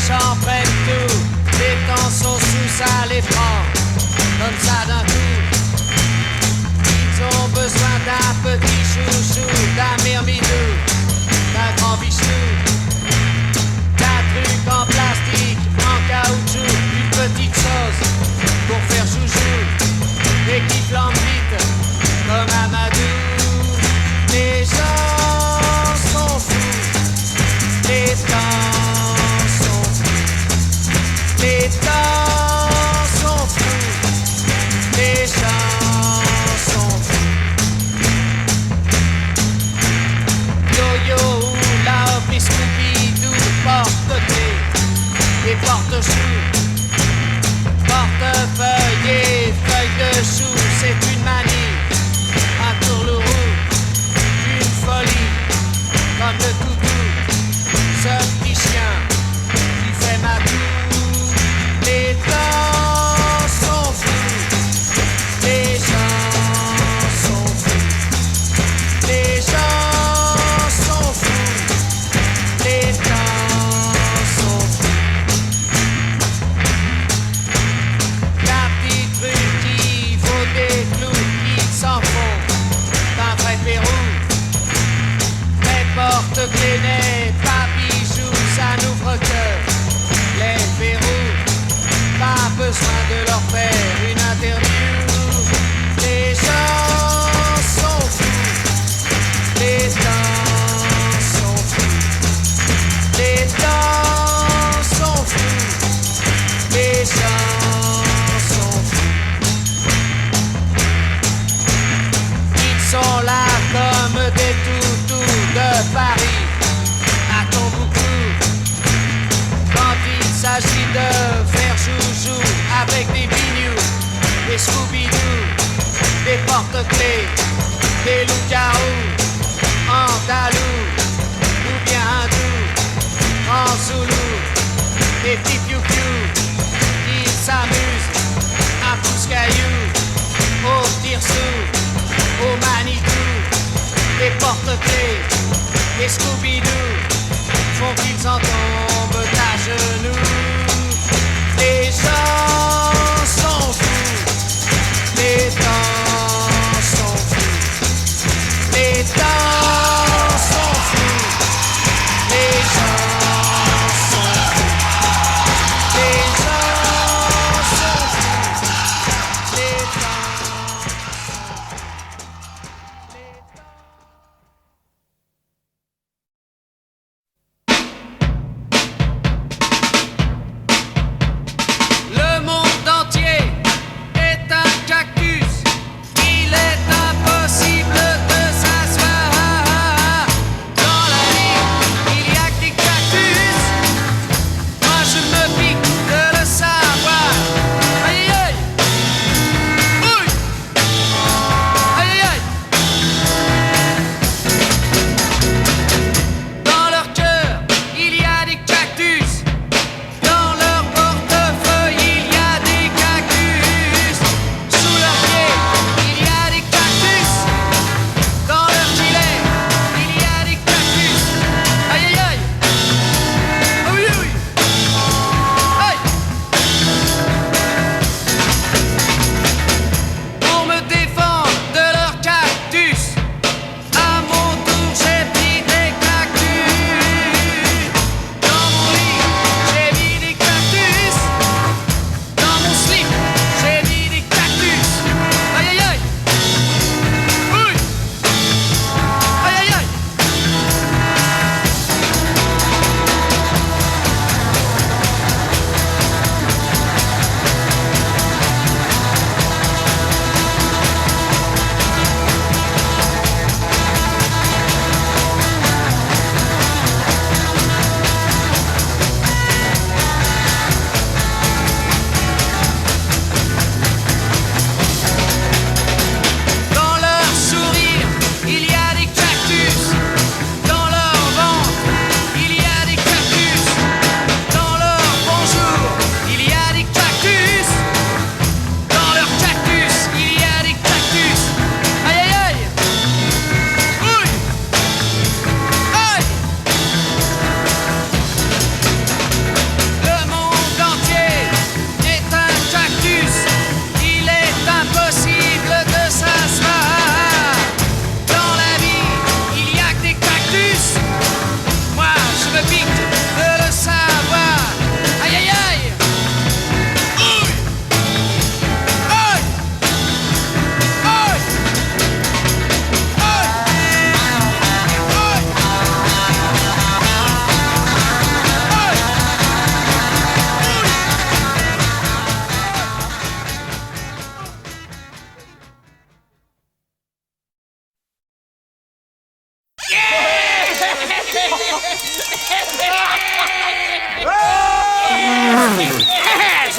méchants prennent tout, les temps sont sous, ça les prend, comme ça d'un coup. Ils ont besoin d'un petit chouchou, d'un myrmidou, d'un grand bichou, d'un truc en plastique, en caoutchouc, une petite chose pour faire chouchou, et qui flambe vite, comme Amadou. Les gens sont fous, les temps sont fous, les temps sont fous, les gens sont fous. Yo-yo, la hop et Scooby-Doo, porte-clés et porte-choux, portefeuille et feuille de chou, c'est une manie, un tourlourou, une folie, comme le toutou, ce petit chien qui fait ma toux. Les temps sont fous, les gens sont fous, les gens sont fous, les temps sont fous. La petite rue qui vaut des clous, qui s'en font d'un vrai Pérou. Mais porte-clés n'est pas bijou, ça n'ouvre que les verrous. Pas besoin de leur faire une interview. Les gens sont fous, les temps sont fous, les temps sont fous, les gens sont fous. Ils sont là comme des toutous de Paris, à Tombouctou. Quand il s'agit de faire joujou avec des bignous, des Scooby-Doo, des porte-clés, des loups-garous, andalous, ou bien hindous, en zoulou, des petits piou-piou, ils s'amusent à pousse-cailloux, au tire-sous, au Manitou, les porte-clés, les Scooby-Doo, font qu'ils en tombent à genoux. Les gens sont fous, les temps sont fous, les temps sont fous, les gens sont fous, les gens sont fous, les temps sont fous. Le monde entier est un cactus. Il est impossible de s'asseoir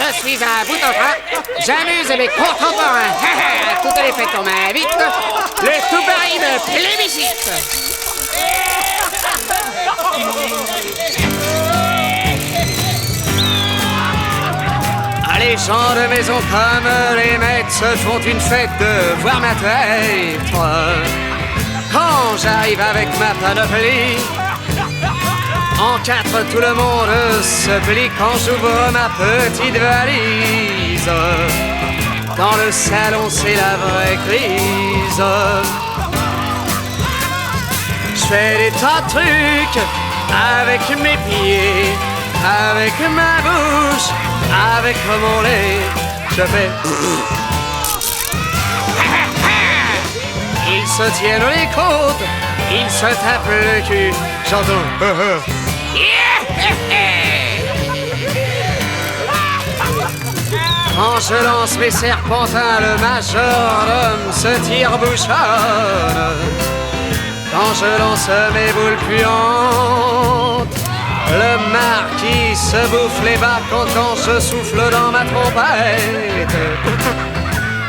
Je suis un bout en train. J'amuse mes contemporains. À toutes les fêtes, on m'invite. Le tout Paris me plébiscite. Les gens de maison comme les maîtres se font une fête de voir ma tête. Quand j'arrive avec ma panoplie, en quatre tout le monde se plie quand j'ouvre ma petite valise. Dans le salon c'est la vraie crise. Je fais des tas de trucs avec mes pieds, avec ma bouche, avec mon lait, je fais. Ils se tiennent les côtes, ils se tapent le cul, j'entends. Quand je lance mes serpentins, le majordome se tire-bouchonne. Quand je lance mes boules puantes, le marquis se bouffe les bas quand je souffle dans ma trompette.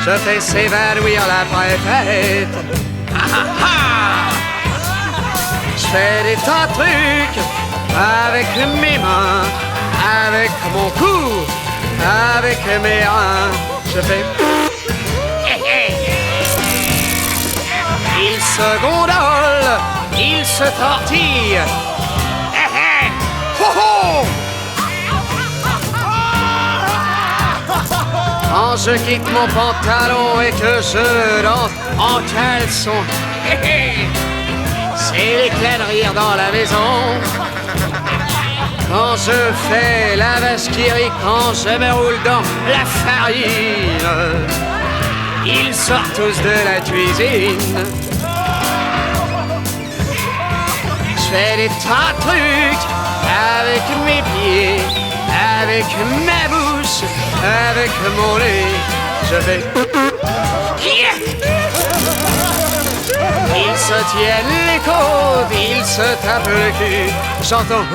Je fais s'évanouir la préfète. Je fais des tas de trucs avec mes mains, avec mon cou, avec mes reins. Je fais. Il se gondole, il se tortille. Quand je quitte mon pantalon et que je danse en caleçon, c'est l'éclat de rire dans la maison. Quand je fais la vache qui rit, quand je me roule dans la farine, ils sortent tous de la cuisine. Je fais des tas de trucs avec mes pieds, avec ma bouche, avec mon lait, je fais. Ils se tiennent les côtes, ils se tapent le cul, j'entends.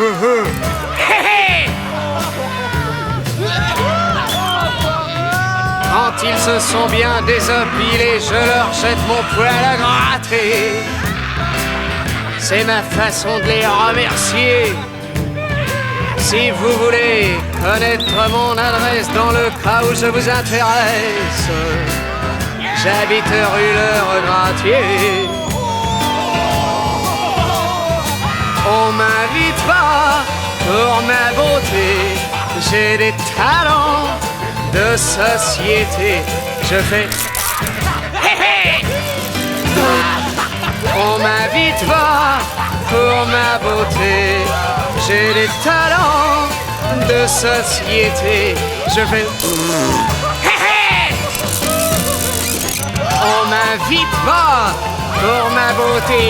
Quand ils se sont bien désopilés, je leur jette mon poil à gratter. C'est ma façon de les remercier. Si vous voulez connaître mon adresse dans le cas où je vous intéresse, j'habite rue Le Regratier. On m'invite pas pour ma beauté, j'ai des talents de société. Je fais. On m'invite pas pour ma beauté, j'ai des talents de société. Je fais. On m'invite pas pour ma beauté,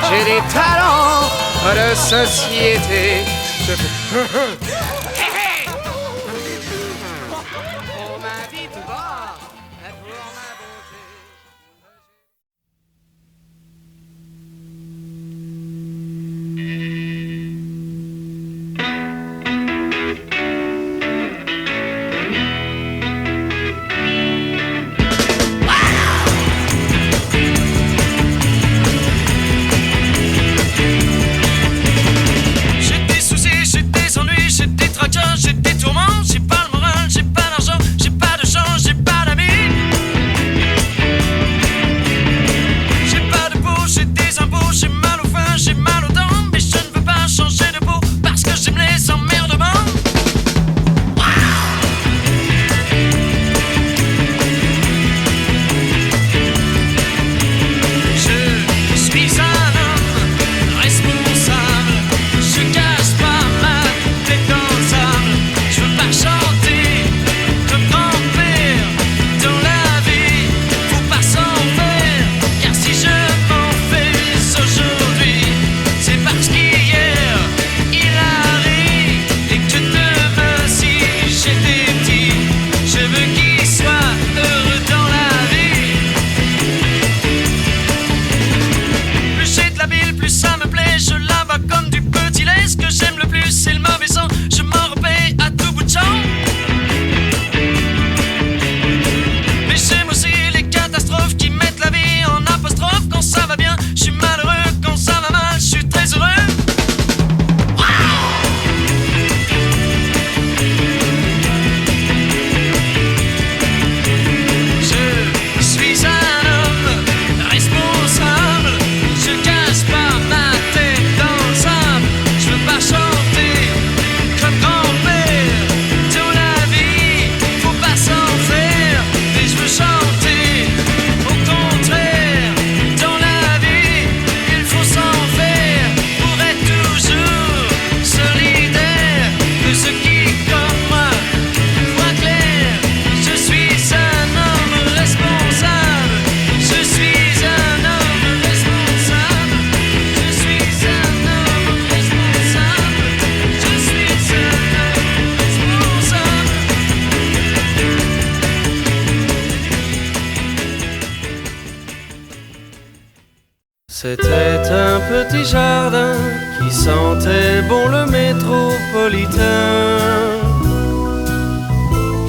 j'ai des talents de société. Je fais. On m'invite pas pour ma beauté. J'étais C'était un petit jardin qui sentait bon le métropolitain,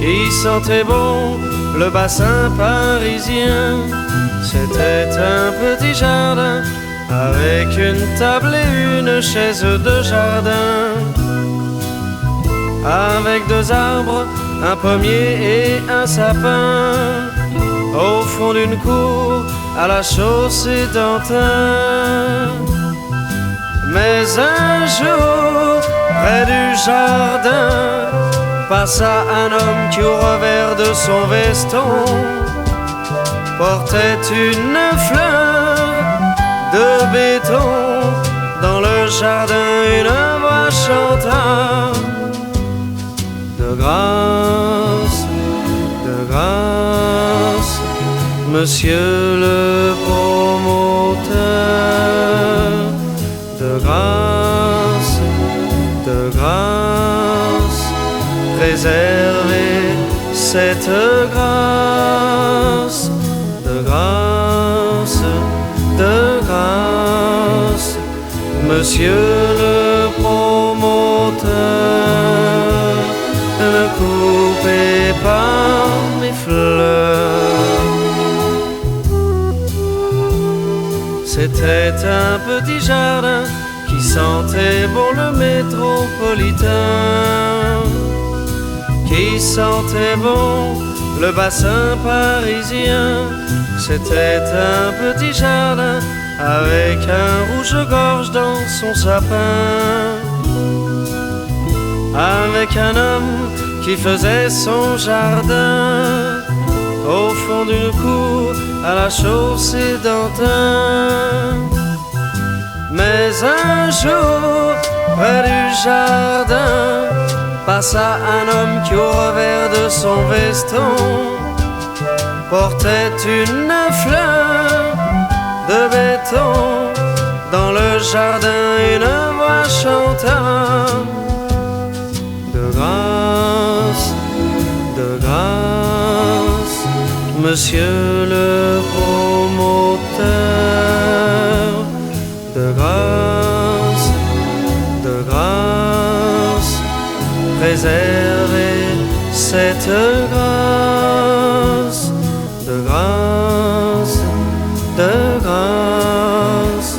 qui sentait bon le bassin parisien. C'était un petit jardin avec une table et une chaise de jardin, avec deux arbres, un pommier et un sapin, au fond d'une cour à la chaussée d'Antin. Mais un jour, près du jardin, passa un homme qui au revers de son veston portait une fleur de béton. Dans le jardin, une voix chanta: de grâce, monsieur le promoteur, de grâce, préservez cette grâce, de grâce, monsieur le promoteur, ne coupez pas mes fleurs. C'était un petit jardin qui sentait bon le métropolitain, qui sentait bon le bassin parisien. C'était un petit jardin avec un rouge-gorge dans son sapin, avec un homme qui faisait son jardin au fond d'une cour à la chaussée d'Antin. Mais un jour, près du jardin, passa un homme qui au revers de son veston portait une fleur de béton. Dans le jardin, une voix chanta: de grâce, monsieur le promoteur, de grâce, préservez cette grâce, de grâce,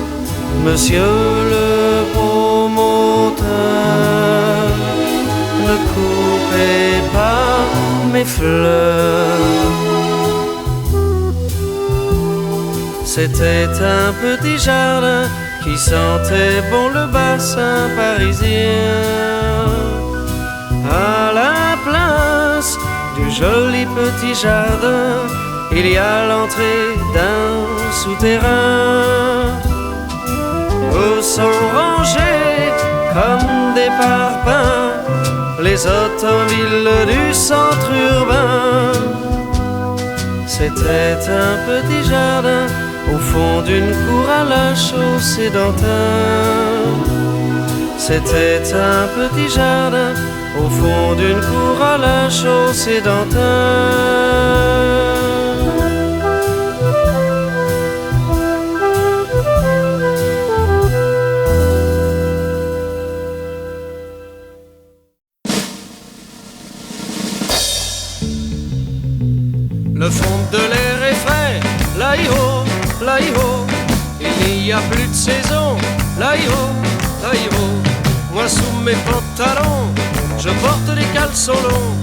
monsieur le promoteur, ne coupez pas mes fleurs. C'était un petit jardin qui sentait bon le bassin parisien, à la place du joli petit jardin, il y a l'entrée d'un souterrain où sont rangés comme des parpaings les automobiles du centre urbain. C'était un petit jardin au fond d'une cour à la chaussée d'Antin. C'était un petit jardin au fond d'une cour à la chaussée d'Antin. Le fond de l'air est frais, là-i-ho, là-i-ho. Il n'y a plus de saison, là-i-ho, là-i-ho. Moi sous mes pantalons, je porte des caleçons longs.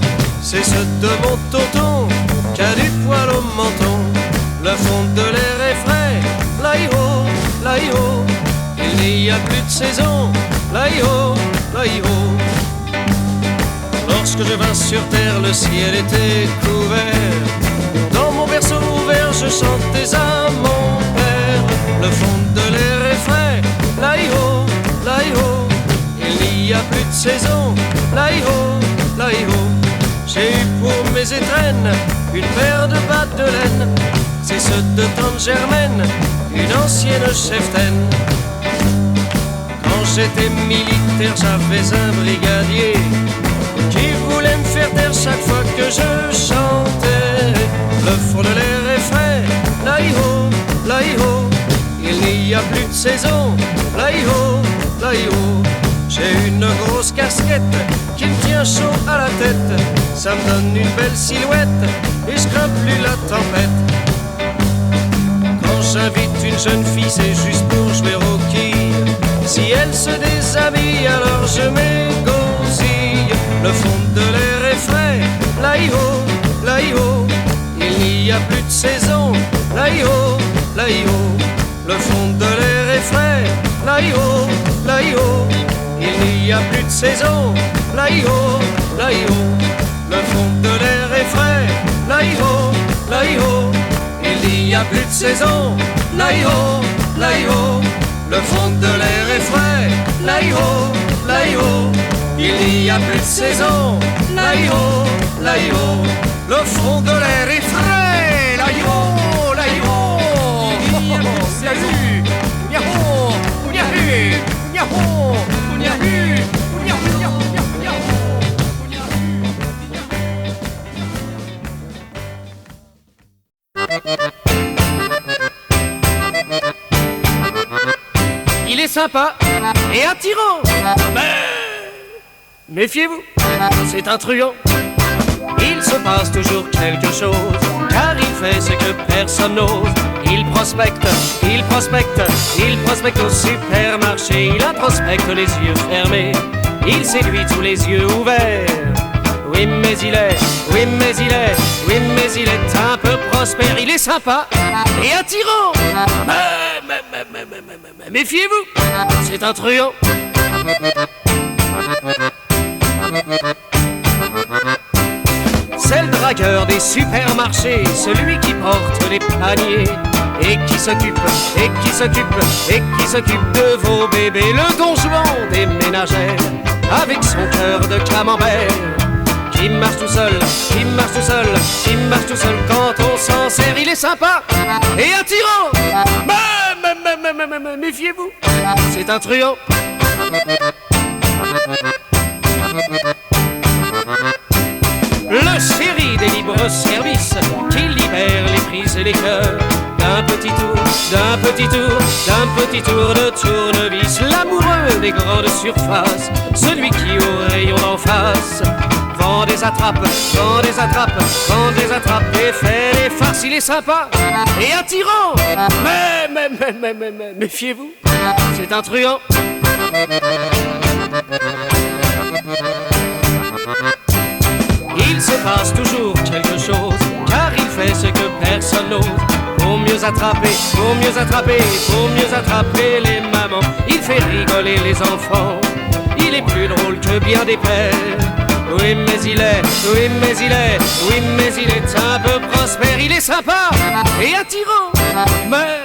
C'est ceux de mon tonton qui a du poil au menton. Le fond de l'air est frais, là-i-ho, là-i-ho. Il n'y a plus de saison, là-i-ho, là-i-ho. Lorsque je vins sur terre, le ciel était couvert. Dans mon berceau ouvert, je chantais à mon père. Le fond de l'air est frais, là-i-ho, là-i-ho. Il n'y a plus de saison, là-i-ho, là-i-ho. J'ai eu pour mes étrennes une paire de battes de laine. C'est ceux de tante Germaine, une ancienne cheftaine. Quand j'étais militaire, j'avais un brigadier qui voulait me faire taire chaque fois que je chantais. Le fond de l'air est frais, là-i-ho, là-i-ho. Il n'y n'y a plus de saison. Là-haut, là-haut, j'ai une grosse casquette qui me tient chaud à la tête. Ça me donne une belle silhouette et je crains plus la tempête. Quand j'invite une jeune fille, c'est juste pour jouer au quilles. Si elle se déshabille, alors je m'égosille. Le fond de l'air est frais, là-haut, là-haut, il n'y a plus de saison. Là-haut, là-haut, le fond de l'air est frais. Là-haut, là-haut, il n'y a plus de saison. Là-haut, là-haut, le fond de l'air est frais. Là-haut, là-haut, il n'y a plus de saison. Là-haut, là-haut, le fond de l'air est frais. Là-haut, là-haut, il n'y a plus de saison. Là-haut, là-haut, le fond de l'air est frais. Là-haut, là-haut, il n'y a plus de saison. Yahoo, yahoo, yahoo, yahoo, yahoo, Il est sympa et attirant, mais méfiez-vous, c'est un truand. Il se passe toujours quelque chose, car il fait ce que personne n'ose. Il prospecte, il prospecte, il prospecte au supermarché. Il introspecte les yeux fermés, il séduit tous les yeux ouverts. Oui mais il est, oui mais il est, oui mais il est un peu prospère. Il est sympa et attirant, mais méfiez-vous, c'est un truand. C'est le dragueur des supermarchés, celui qui porte les paniers et qui s'occupe, et qui s'occupe, et qui s'occupe de vos bébés. Le Don Juan des ménagères, avec son cœur de camembert, qui marche tout seul, qui marche tout seul, qui marche tout seul quand on s'en sert. Il est sympa et attirant, mais méfiez-vous, c'est un truand. Le chéri des libres-services qui libère les prises et les cœurs. D'un petit tour, d'un petit tour, d'un petit tour de tournevis. L'amoureux des grandes surfaces, celui qui au rayon d'en face vend des attrapes, vend des attrapes, vend des attrapes et fait des farces. Il est sympa et attirant, mais méfiez-vous, c'est un truand. Il se passe toujours quelque chose, car il fait ce que personne n'ose. Pour mieux attraper, pour mieux attraper, pour mieux attraper les mamans. Il fait rigoler les enfants, il est plus drôle que bien des pères. Oui mais il est, oui mais il est, oui mais il est un peu prospère. Il est sympa et attirant, mais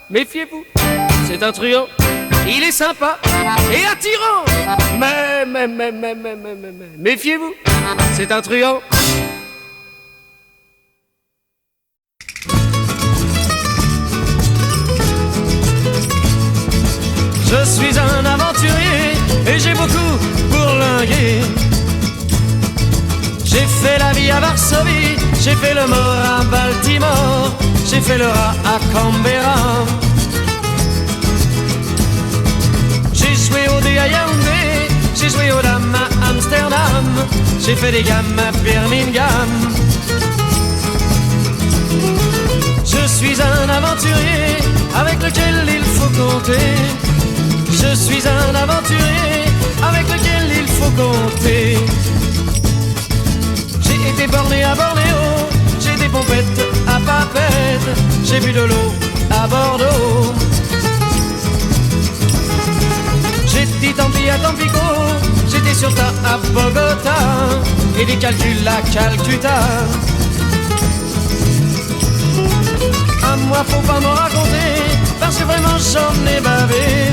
méfiez-vous, c'est un truand. Il est sympa et attirant, mais méfiez-vous, c'est un truand. Je suis un aventurier et j'ai beaucoup bourlingué. J'ai fait la vie à Varsovie, j'ai fait le mort à Baltimore, j'ai fait le rat à Canberra. J'ai joué au dé à Yaoundé, j'ai joué aux dames à Amsterdam, j'ai fait des gammes à Birmingham. Je suis un aventurier avec lequel il faut compter. Je suis un aventurier avec lequel il faut compter. J'ai été borné à Bornéo, j'ai des pompettes à Papeete, j'ai bu de l'eau à Bordeaux. J'ai dit tant pis à Tampico, j'étais sur ta à Bogota, et des calculs à Calcutta. À moi faut pas m'en raconter, parce que vraiment j'en ai bavé.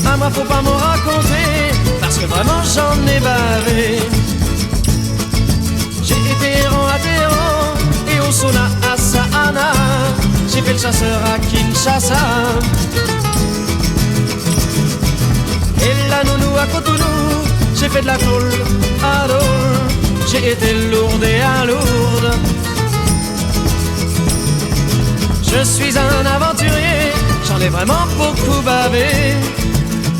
À moi faut pas m'en raconter, parce que vraiment j'en ai bavé. J'ai été errant à Téhéran, et au sauna à Sahana, j'ai fait le chasseur à Kinshasa. Et la nounou à Cotonou, j'ai fait de la tôle à Dole, j'ai été lourde et à Lourdes. Je suis un aventurier, j'en j'en ai vraiment beaucoup bavé.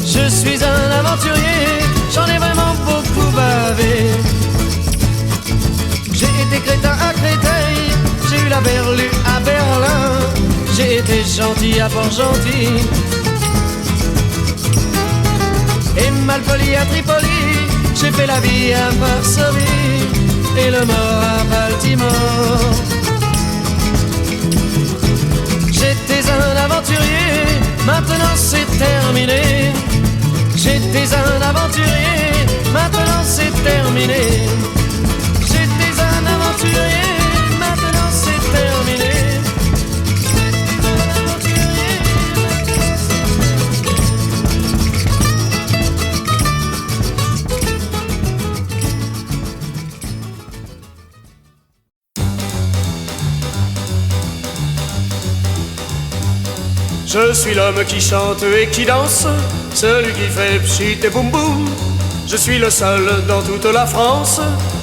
Je suis un aventurier, j'en ai vraiment beaucoup bavé. J'ai été crétin à Créteil, j'ai eu la berlue à Berlin, j'ai été gentil à Port-Gentil et malpoli à Tripoli. J'ai fait la vie à Varsovie et le mort à Baltimore. J'étais un aventurier, maintenant c'est terminé. J'étais un aventurier, maintenant c'est terminé. J'étais un aventurier, maintenant c'est terminé. Je suis l'homme qui chante et qui danse, celui qui fait pchit et boum boum. Je suis le seul dans toute la France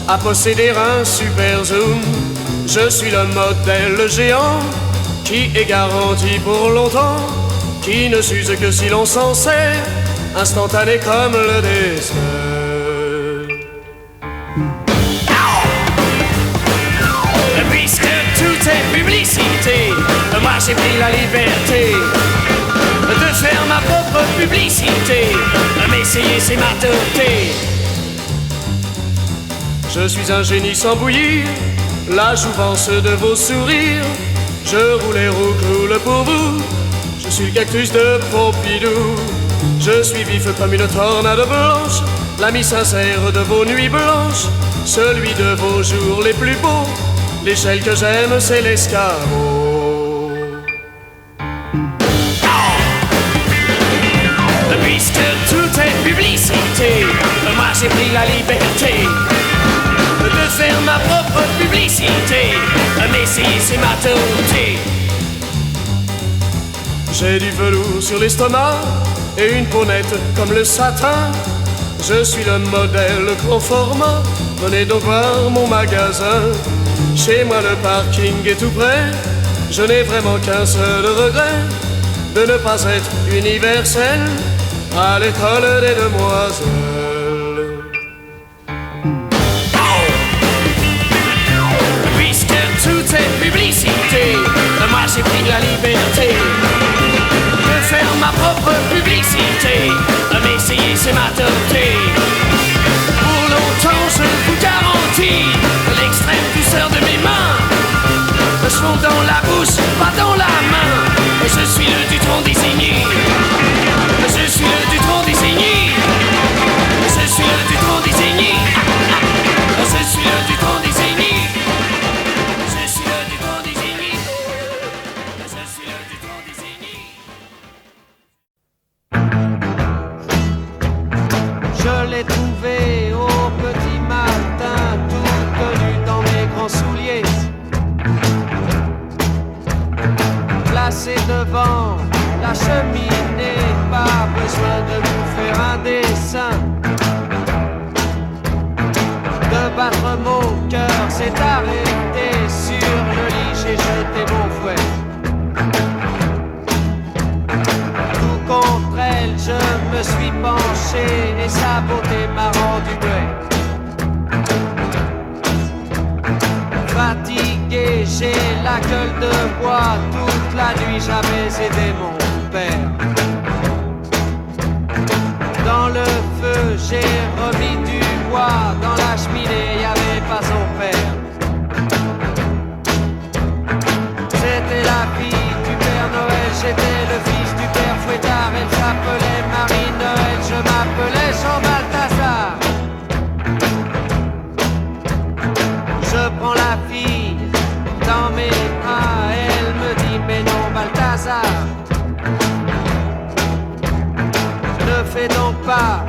à posséder un super zoom. Je suis le modèle géant qui est garanti pour longtemps, qui ne s'use que si l'on s'en sert, instantané comme le dessert. Puisque tout est publicité, moi j'ai pris la liberté de faire ma propre publicité. M'essayer c'est ma teuté. Je suis un génie sans bouillir, la jouvence de vos sourires. Je roule et roule pour vous, je suis le cactus de Pompidou. Je suis vif comme une tornade blanche, l'ami sincère de vos nuits blanches, celui de vos jours les plus beaux. L'échelle que j'aime, c'est l'escabeau. Puisque tout est publicité, moi j'ai pris la liberté de faire ma propre publicité. M'essayer c'est ma teuté. J'ai du velours sur l'estomac et une peau nette comme le satin. Je suis le modèle grand format, venez donc voir mon magasin. Chez moi le parking est tout près, je n'ai vraiment qu'un seul regret, de ne pas être universel à l'école des demoiselles. Puisque tout est publicité, moi j'ai pris la liberté de faire ma propre publicité. M'essayer c'est ma teuté. Pour longtemps je vous garantis l'extrême douceur de mes mains. Je fonds dans la bouche, pas dans la main. Je suis le Dutron désigné. Je suis le Dutron désigné. Je suis le Dutron désigné. Je suis le Dutron désigné. Je suis le Dutron désigné. Je suis le Dutron désigné. Je l'ai trouvé au petit matin, tout nu dans mes grands souliers, placé devant la cheminée, pas besoin de vous faire un dessin, de battre mon cœur s'est arrêté sur le lit, j'ai jeté mon fouet. Tout contre elle, je me suis penché et sa beauté m'a rendu muet. Fatigué, j'ai la gueule de bois, toute la nuit j'avais aidé mon père. Dans le feu, j'ai remis du bois, dans la cheminée, y avait pas son père. C'était la fille du Père Noël, j'étais le fils du Père Fouettard. Elle s'appelait Marie-Noël, je m'appelais Jean Balthazar. Je prends la fille dans mes bras, elle me dit mais non Balthazar, ne fais donc pas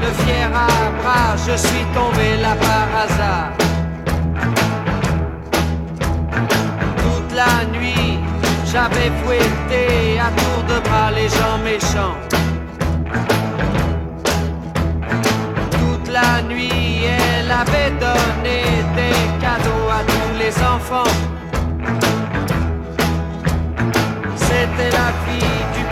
le fier à bras, je suis tombé là par hasard. Toute la nuit, j'avais fouetté à tour de bras les gens méchants. Toute la nuit, elle avait donné des cadeaux à tous les enfants. C'était la fille du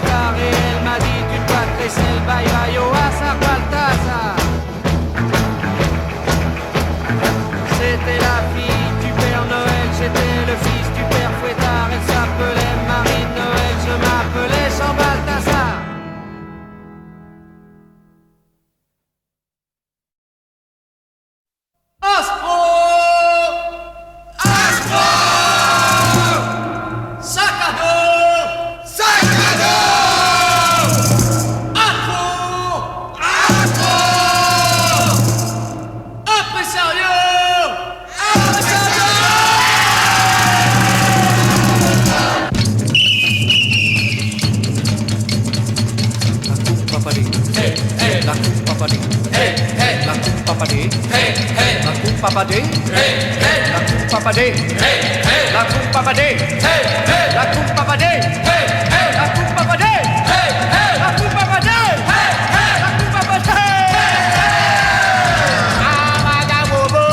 fouettard et elle m'a dit tu dois te laisser le bye-bye au hasard Balthazar. C'était la fille du Père Noël, j'étais le fils du Père Fouettard. Elle s'appelait Marie Noël, je m'appelais Jean Balthazar. Astro! Astro! Sac à dos! Sac à dos! Astro! Astro! Impresario! La coupe papadé, hey, hey, la coupe papadé, hey, hey, la coupe papadé, hey, hey, la coupe papadé, hey, hey, la coupe papadé, hey, hey, la coupe papadé, hey, hey, la coupe papadé, hey, hey, la coupe papadé, hey, hey, la coupe papadé. Amagabobo,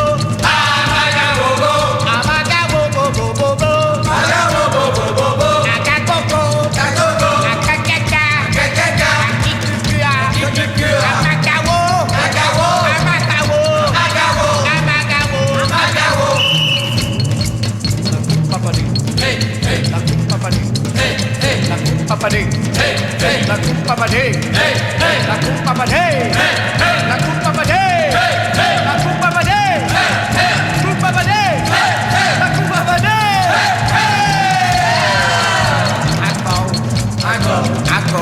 amagabobo, amagabobo, bobo, amagabobo, akakoko, kakoko, akakaka, kakaka, akikukua, akikukua. Papadé, hey, hey, la coupe papadé, hey, hey, la coupe papadé, hey, hey, la coupe papadé, hey, hey, la coupe papadé, hey, hey, coupe papadé, hey, hey, la coupe papadé, hey, hey. Ako,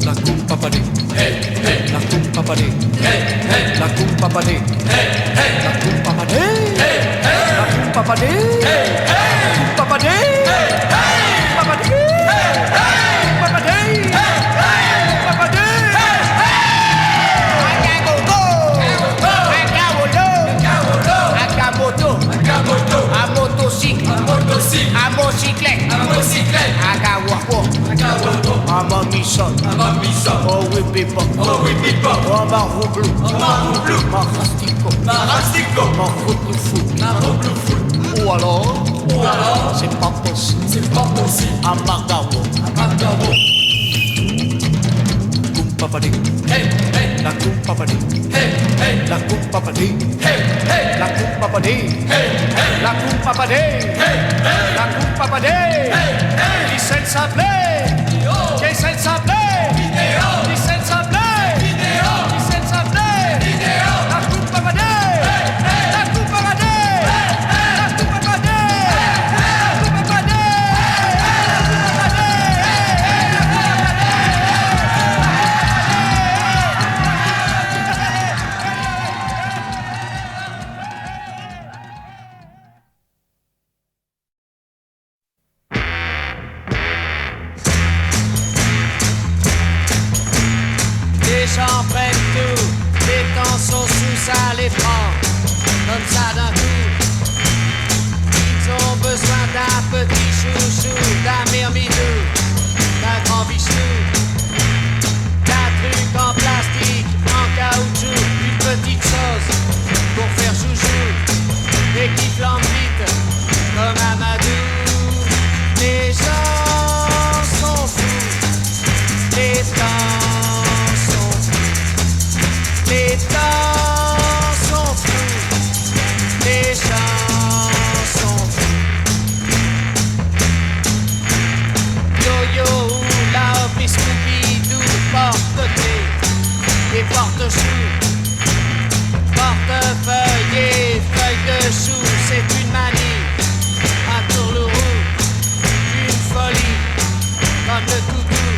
La coupe papadé, hey, hey, la coupe papadé, hey, hey, la coupe papadé, hey, hey, la coupe papadé, hey, hey, la coupe papadé, hey, hey, la coupe papadé, hey, hey, papadé, hey, hey, papadé, hey, hey, papadé, hey, hey. Agaboto, a motocycle, a motocyclette, a mamison, oh oui pipo, oh marron bleu, marastico, ou alors, c'est pas possible, a margabo. Papadé, hey, hey, la coupe papadé, hey, hey, la coupe papadé, hey, hey, la coupe papadé, hey, hey, la coupe papadé, hey, hey, la coupe papadé, hey, hey, qui senza play, qui senza play, qui senza play, qui senza play, la coupe papadé, hey, hey, la coupe papadé, hey, hey, la coupe papadé, hey, hey, la coupe papadé, hey, hey, la coupe papadé, hey, hey, la coupe Les gens prennent tout, les temps sont sous, ça les prend comme ça d'un coup. Ils ont besoin d'un petit chouchou, d'un myrmidou, d'un grand bichou, d'un truc en plastique, en caoutchouc, une petite chose pour faire chouchou et qui flambe vite comme Amadou. Les gens sont fous, les temps. Les temps sont fous, les gens sont fous. Yo-yo, la hop et Scooby-Doo, porte-clés et porte-choux, portefeuille et feuille de chou, c'est une manie, un tourlourou, une folie, comme le toutou,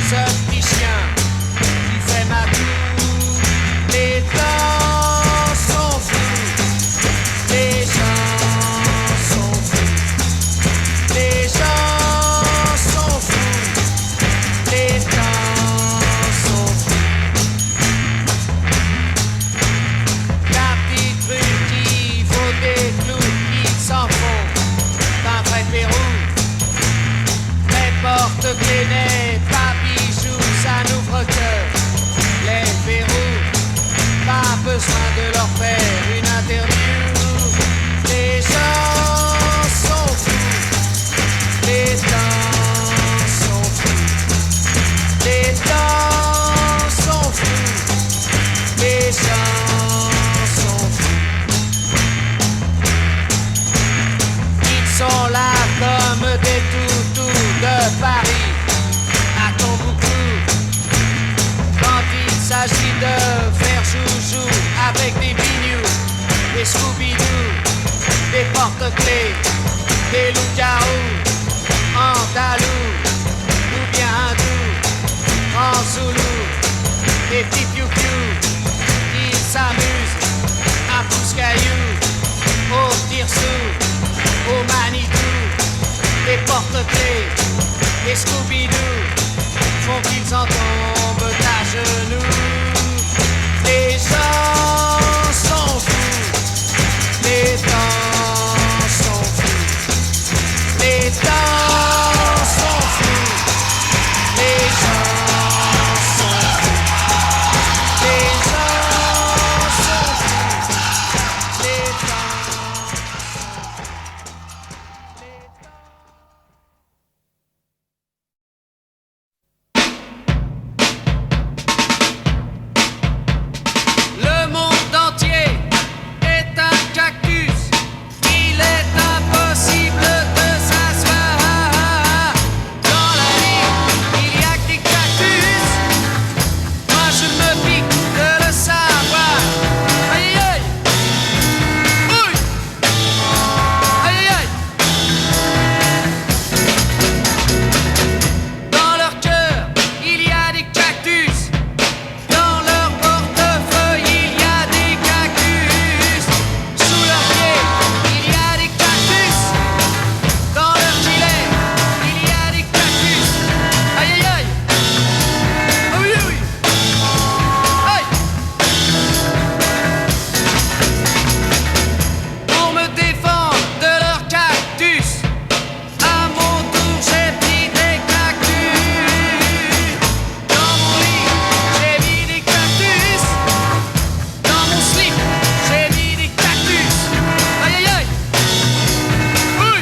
ce petit chien qui fait ma toux. Les temps sont fous, les gens sont fous, les gens sont fous, les des Scooby-Doo, des porte-clés, des loups-garous, andalous, ou bien hindous, en zoulou, des petits piou-piou, ils s'amusent à pousse-cailloux, au tire-sous, au Manitou, des porte-clés, des Scooby-Doo, font qu'ils en tombent à genoux. Les gens sont fous, les temps sont fous, les temps sont fous, les gens sont fous, les gens sont fous, les temps. Le monde entier est un cactus. Il est impossible de s'asseoir. Dans la vie, il y a que des cactus. Moi je me pique de le savoir. Aïe aïe. Ouille. Aïe aïe. Dans leur cœur, il y a des cactus. Dans leur portefeuille, il y a des cactus. Sous leurs pieds, il y a des cactus. Dans leur gilet, il y a des cactus. Aïe aïe aïe. Oui oui. Aïe. Pour me défendre de leurs cactus, à mon tour j'ai pris des cactus. Dans mon lit, j'ai mis des cactus. Dans mon slip, j'ai mis des cactus. Aïe aïe aïe. Oui.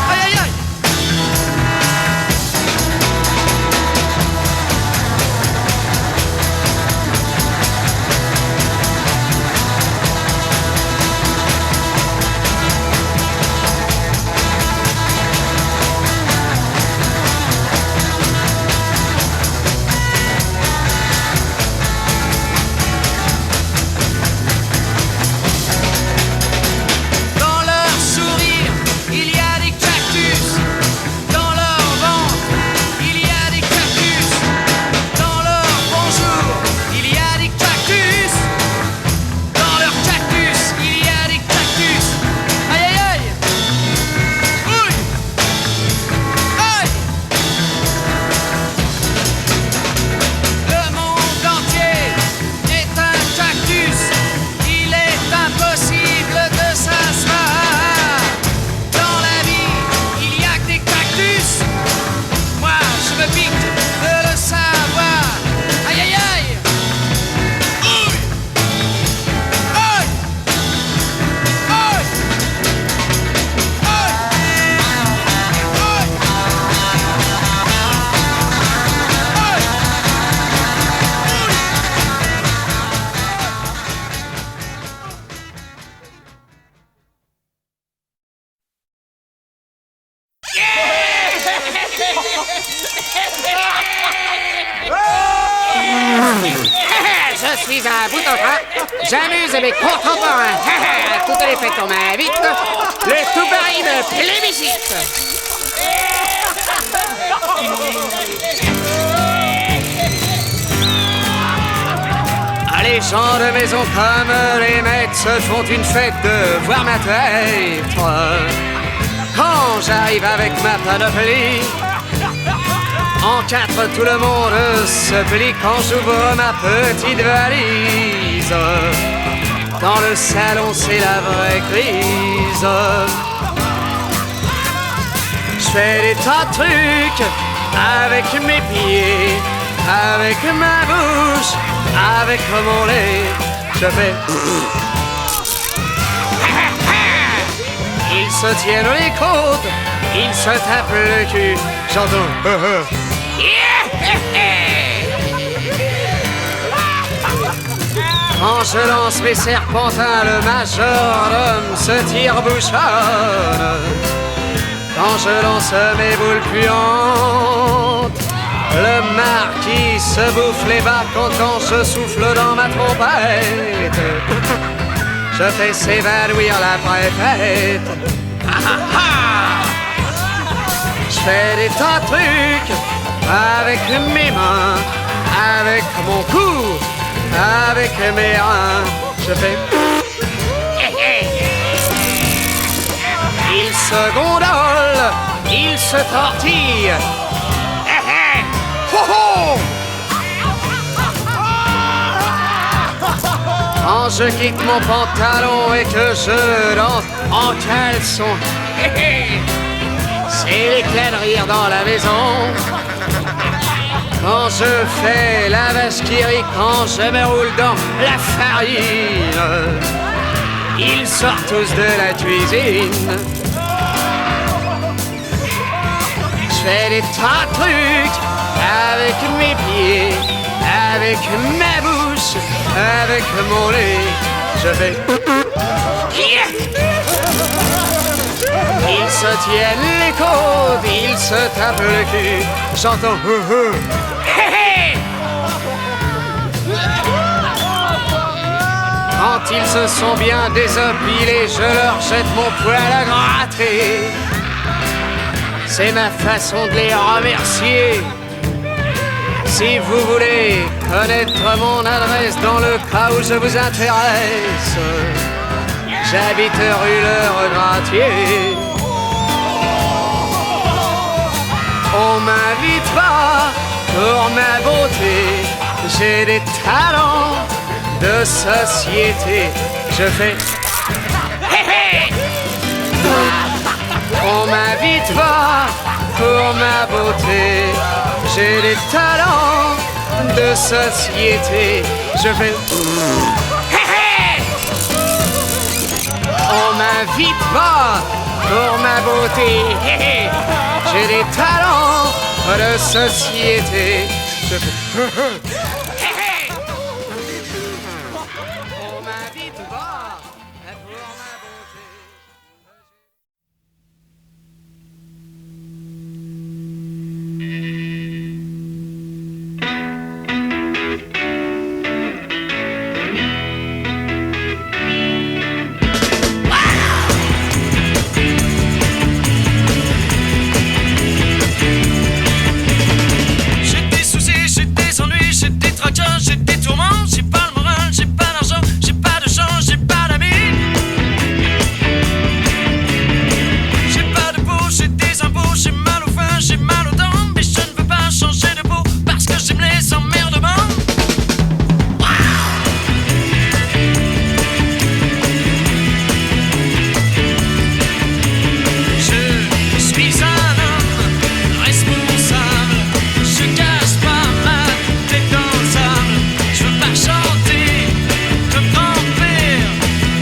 Aïe aïe aïe. Dans leur sourire, il y a des cactus. Dans leur ventre, il y a des cactus. Dans leur bonjour, il y a des cactus. Dans leur cactus, il y a des cactus. Aïe aïe aïe. Oui. Aïe. Le monde entier est un cactus. Il est impossible de s'asseoir. Dans la vie, il y a que des cactus. Moi, je me pique de le savoir. Aïe aïe aïe. Ouille. Aïe. Aïe. Aïe. Aïe. Je suis un bout en train. J'amuse mes contemporains. Toutes les fêtes on m'invite. Le tout Paris me plébiscite. Les gens de maison comme les maîtres se font une fête de voir ma tête. Quand j'arrive avec ma panoplie, en quatre tout le monde se plie quand j'ouvre ma petite valise. Dans le salon c'est la vraie crise. Je fais des tas de trucs avec mes pieds, avec ma bouche, avec mon lait. Je fais. Ils se tiennent les côtes, ils se tapent le cul. J'entends. Quand je lance mes serpentins, le majordome se tire-bouchonne. Quand je lance mes boules puantes, le marquis se bouffe les bacs quand je souffle dans ma trompette. je fais s'évanouir la préfète. Je fais des tas de trucs avec mes mains, avec mon cou, avec mes reins. Je fais. Il se gondole, il se tortille. Ho ho! Quand je quitte mon pantalon et que je danse en caleçon, c'est l'éclat de rire dans la maison. Quand je fais la vache qui rit, quand je me roule dans la farine, ils sortent tous de la cuisine. Je fais des tas de trucs avec mes pieds, avec ma bouche, avec mon nez. Je fais. Ils se tiennent les côtes, ils se tapent le cul. J'entends. Quand ils se sont bien désopilés, je leur jette mon poil à gratter. C'est ma façon de les remercier. Si vous voulez connaître mon adresse dans le cas où je vous intéresse, j'habite rue Le Regratier. On m'invite pas pour ma beauté, j'ai des talents de société. Je fais. On m'invite pas pour ma beauté, j'ai des talents de société. Je fais. On m'invite pas pour ma beauté, j'ai des talents de société. Je fais. On m'invite pas pour ma beauté. J'ai des tourments, j'ai pas le moral, j'ai pas d'argent, j'ai pas de chance, j'ai pas d'amis. J'ai pas de peau, j'ai des impôts, j'ai mal au fin, j'ai mal aux dents. Mais je ne veux pas changer de peau parce que j'aime les emmerdements. Je suis un homme responsable, je cache pas ma tête dans le sable. Je veux pas chanter comme grand-père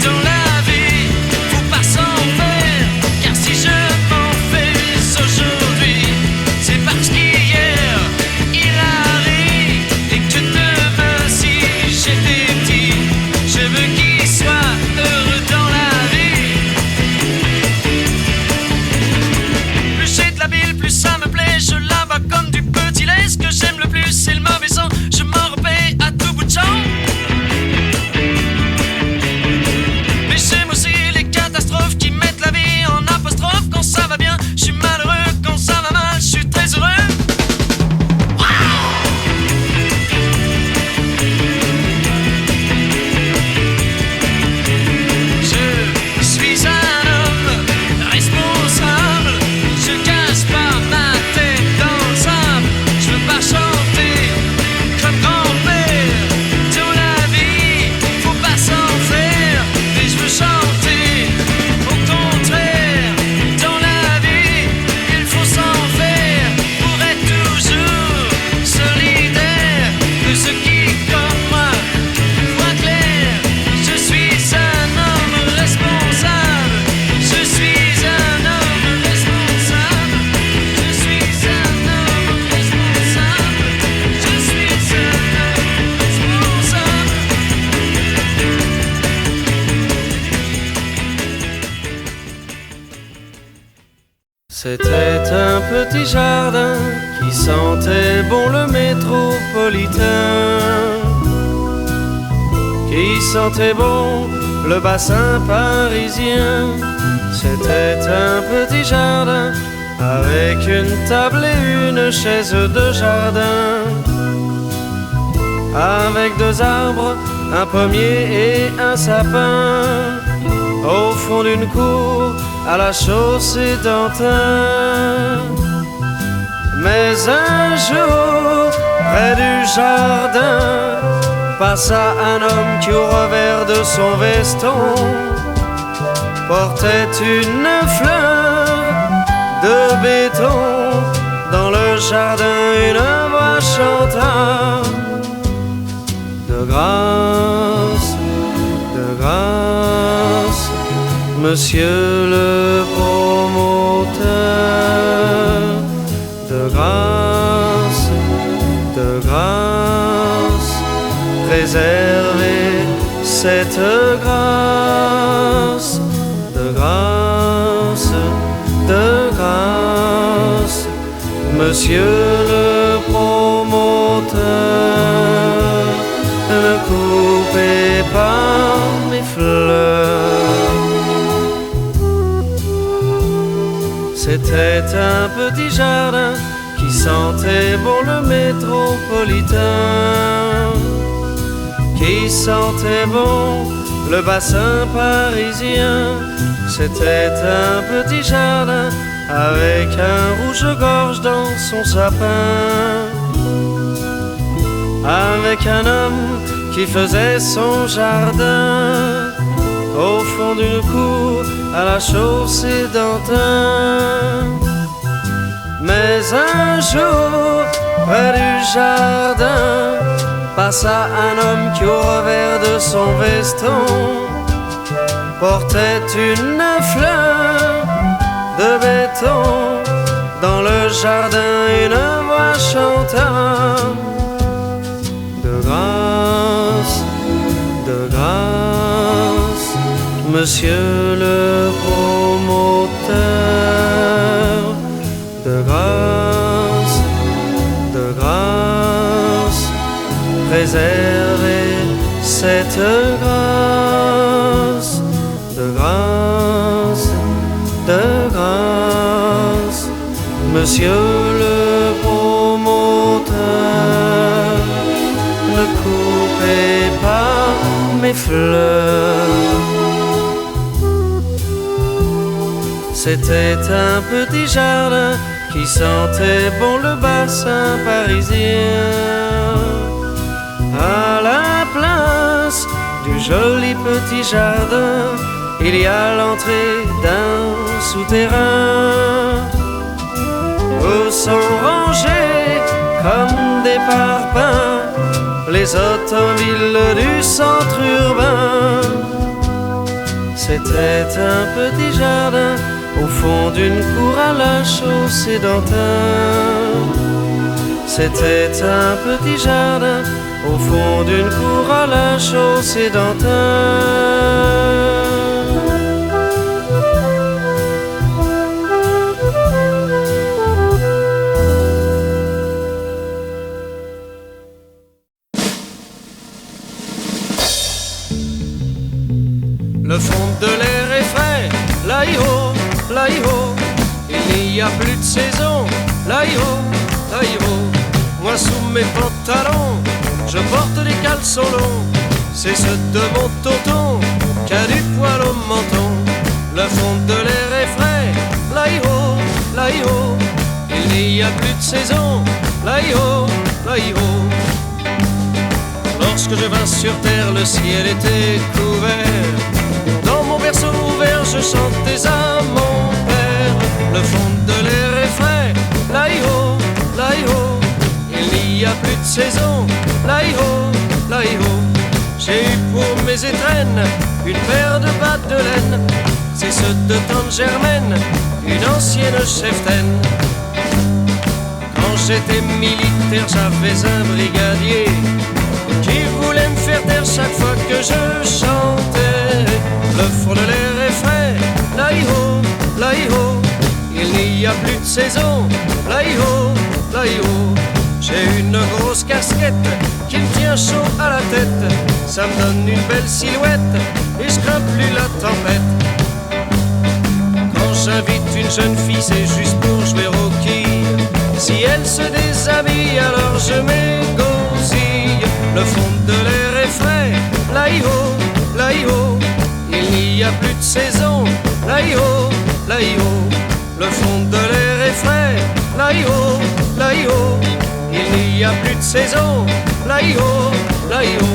dans la vie, faut pas s'en faire. Car si je m'en fais aujourd'hui, c'est parce qu'hier il arrive et que demain si j'étais petit, je veux qu'il soit heureux dans la vie. Plus j'ai de la bile, plus ça me plaît, je la bats comme du petit lait. Ce que j'aime le plus c'est le mauvais sang, je m'en repais à tout bout de champ. Mais j'aime aussi les catastrophes qui mettent la vie en apostrophe. Quand ça va bien, je suis malheureux, quand ça va mal, je suis très heureux. Je suis un homme responsable, je cache pas ma tête dans le sable. Je veux pas chanter comme grand-père dans la vie, faut pas s'en faire. Mais je veux chanter au contraire dans la vie, il faut s'en faire pour être toujours solidaire de ceux qui comme moi voient clair. Je suis un homme responsable, je suis un homme responsable, je suis un homme responsable, je suis un homme responsable. C'était un petit jardin qui sentait bon le métropolitain, qui sentait bon le bassin parisien. C'était un petit jardin avec une table et une chaise de jardin, avec 2 arbres, un pommier et un sapin, au fond d'une cour à la chaussée d'Antin. Mais un jour, près du jardin, passa un homme qui au revers de son veston portait une fleur de béton. Dans le jardin, une voix chanta: de grâce, monsieur le promoteur, de grâce, préservez cette grâce, de grâce, monsieur le promoteur, ne coupez pas mes fleurs. C'était un petit jardin qui sentait bon le métropolitain, qui sentait bon le bassin parisien. C'était un petit jardin avec un rouge-gorge dans son sapin, avec un homme qui faisait son jardin au fond d'une cour à la chaussée d'Antin. Mais un jour, près du jardin, passa un homme qui au revers de son veston portait une fleur de béton. Dans le jardin, une voix chanta: de grâce, monsieur le promoteur, de grâce, préservez cette grâce, de grâce, monsieur le promoteur, ne coupez pas mes fleurs. C'était un petit jardin qui sentait bon le bassin parisien. À la place du joli petit jardin, il y a l'entrée d'un souterrain où sont rangés comme des parpaings les automobiles du centre urbain. C'était un petit jardin au fond d'une cour à la chaussée d'Antin. C'était un petit jardin au fond d'une cour à la chaussée d'Antin. Le fond de l'air est frais, là-haut, là-haut. Il n'y a plus de saison, là-haut, là-haut. Moi sous mes pantalons, je porte des caleçons longs. C'est ceux de mon tonton qui a du poil au menton. Le fond de l'air est frais, là-haut, là-haut. Il n'y a plus de saison, là-haut, là-haut. Lorsque je vins sur terre, le ciel était couvert. Dans mon berceau ouvert, je chantais à mon père. Le fond de l'air est frais, là-haut, là-haut. Il n'y a plus de saison, là-haut, là-haut. J'ai eu pour mes étrennes une paire de battes de laine. C'est ceux de tante Germaine, une ancienne cheftaine. Quand j'étais militaire, j'avais un brigadier qui voulait me faire taire chaque fois que je chantais. Le fond de l'air est frais, là-haut, là-haut. Il n'y a plus de saison, là-haut, là-haut. J'ai une grosse casquette qui me tient chaud à la tête. Ça me donne une belle silhouette, risquera plus la tempête. Quand j'invite une jeune fille, c'est juste pour jouer au quilles. Si elle se déshabille, alors je m'égosille. Le fond de l'air est frais, là-i-ho, là-i-ho. Il n'y a plus de saison, là-i-ho, là-i-ho. Le fond de l'air est frais, là-i-ho, là-i-ho. Il n'y a plus de saison, là-i-ho, là-i-ho.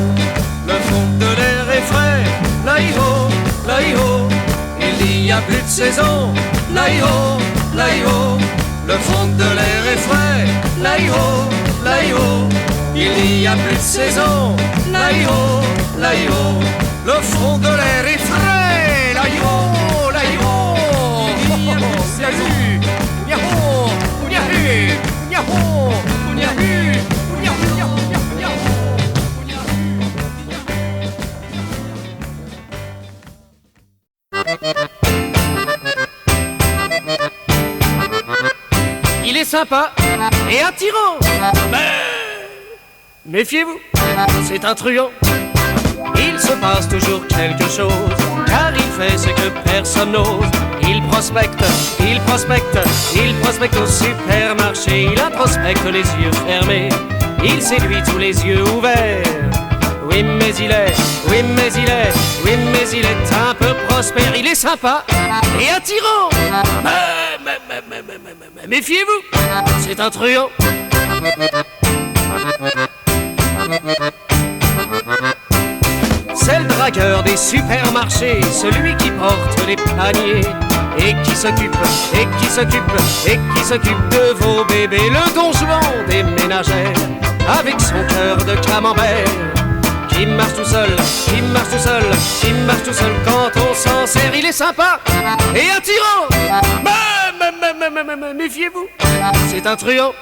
Le fond de l'air est frais, là-i-ho, là-i-ho. Il n'y a plus de saison, là-i-ho, là-i-ho. Le fond de l'air est frais, là-i-ho, là-i-ho. Il n'y a plus de saison, là-i-ho, là-i-ho. Le fond de l'air est frais, là-i-ho, là-i-ho. Il n'y a plus de saison, yahoo, yahoo, yahoo, yahoo, yahoo, Il est sympa et attirant. Méfiez-vous, c'est un truand. Il se passe toujours quelque chose, car il fait ce que personne n'ose. Il prospecte, il prospecte, il prospecte au supermarché. Il introspecte les yeux fermés, il séduit tous les yeux ouverts. Oui mais il est, oui mais il est, oui mais il est un peu prospère. Il est sympa et attirant. Méfiez-vous, c'est un truand. C'est le dragueur des supermarchés, celui qui porte les paniers et qui s'occupe, et qui s'occupe, et qui s'occupe de vos bébés. Le Don Juan des ménagères, avec son cœur de camembert, qui marche tout seul, qui marche tout seul, qui marche tout seul quand on s'en sert. Il est sympa et attirant. Méfiez-vous, c'est un truand.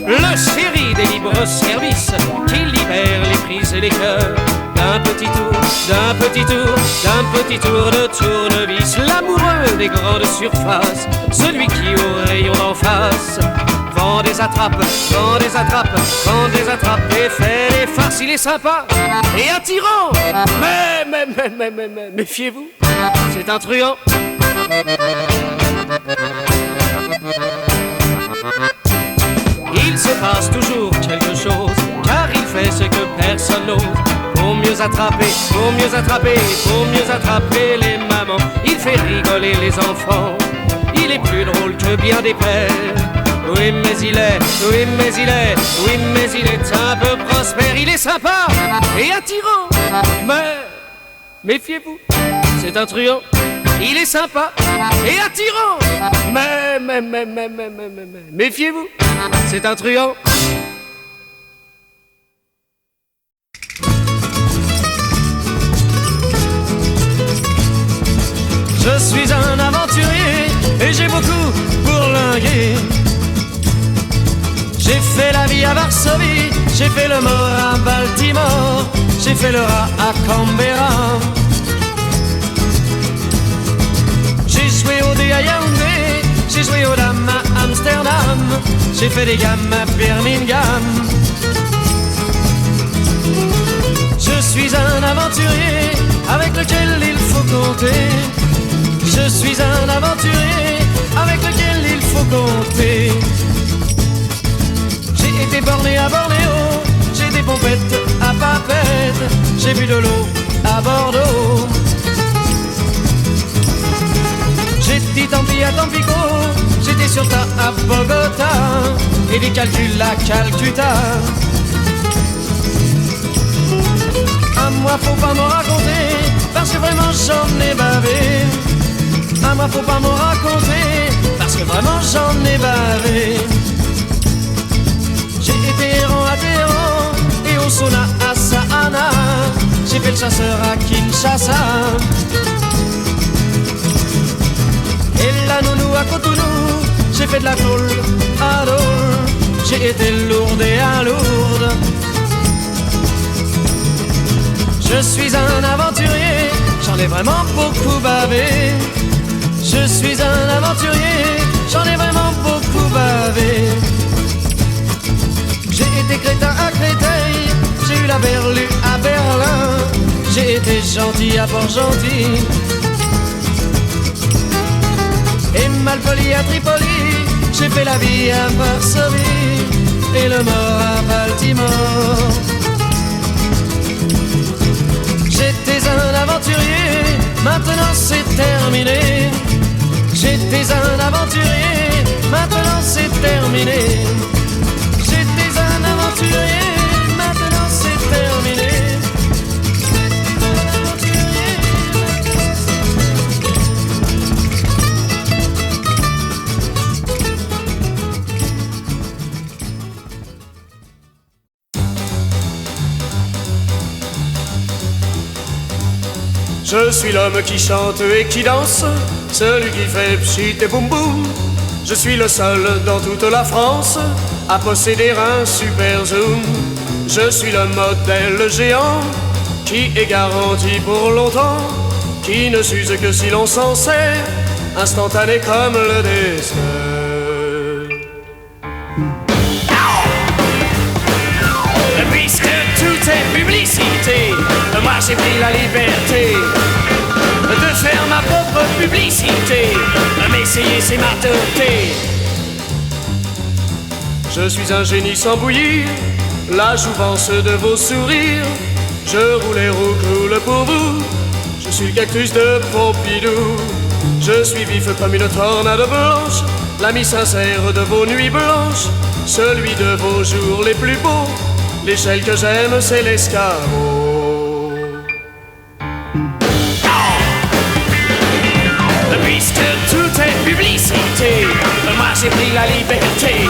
Le chéri des libres services qui libère les prises et les cœurs. D'un petit tour, d'un petit tour, d'un petit tour de tournevis. L'amoureux des grandes surfaces, celui qui au rayon d'en face vend des attrapes, vend des attrapes, vend des attrapes et fait des farces. Il est sympa et attirant. Méfiez-vous, c'est un truand. Il se passe toujours quelque chose, car il fait ce que personne n'ose. Pour mieux attraper, pour mieux attraper, pour mieux attraper les mamans. Il fait rigoler les enfants, il est plus drôle que bien des pères. Oui mais il est, oui mais il est, oui mais il est un peu prospère. Il est sympa et attirant. Méfiez-vous, c'est un truand. Il est sympa et attirant. Méfiez-vous, c'est un truand. Je suis un aventurier et j'ai beaucoup bourlingué. J'ai fait la vie à Varsovie, j'ai fait le mort à Baltimore, j'ai fait le rat à Canberra. J'ai joué au dé à Yaoundé, j'ai joué aux dames à Amsterdam, j'ai fait des gammes à Birmingham. Je suis un aventurier avec lequel il faut compter. Je suis un aventurier avec lequel il faut compter. J'ai été borné à Bornéo, j'ai des pompettes à Papeete, j'ai bu de l'eau à Bordeaux. J'ai dit tant pis à Tampico, j'étais sur ta à Bogota, et des calculs à Calcutta. À moi faut pas m'en raconter, parce que vraiment j'en ai bavé. À moi faut pas m'en raconter, parce que vraiment j'en ai bavé. J'ai été errant à Téhéran, et au sauna à Sahana, j'ai fait le chasseur à Kinshasa. Et la nounou à Cotonou, j'ai fait de la tôle à Dole, j'ai été lourde et à Lourdes. Je suis un aventurier, j'en ai vraiment beaucoup bavé. Je suis un aventurier, j'en ai vraiment beaucoup bavé. J'ai J'ai été crétin à Créteil, j'ai eu la berlue à Berlin, j'ai été gentil à Port-Gentil et malpoli à Tripoli. J'ai fait la vie à Varsovie et le mort à Baltimore. J'étais un aventurier, maintenant c'est terminé. J'étais un aventurier, maintenant c'est terminé. J'étais un aventurier, maintenant c'est terminé. Je suis l'homme qui chante et qui danse, celui qui fait pchit et boum boum. Je suis le seul dans toute la France à posséder un super zoom. Je suis le modèle géant qui est garanti pour longtemps, qui ne s'use que si l'on s'en sert, instantané comme le dessert. Puisque tout est publicité, moi j'ai pris la liberté de faire ma propre publicité. M'essayer c'est ma teuté. Je suis un génie sans bouillir, la jouvence de vos sourires. Je roule et roucoule pour vous, je suis le cactus de Pompidou. Je suis vif comme une tornade blanche, l'ami sincère de vos nuits blanches, celui de vos jours les plus beaux. L'échelle que j'aime, c'est l'escabeau. Puisque tout est publicité, moi j'ai pris la liberté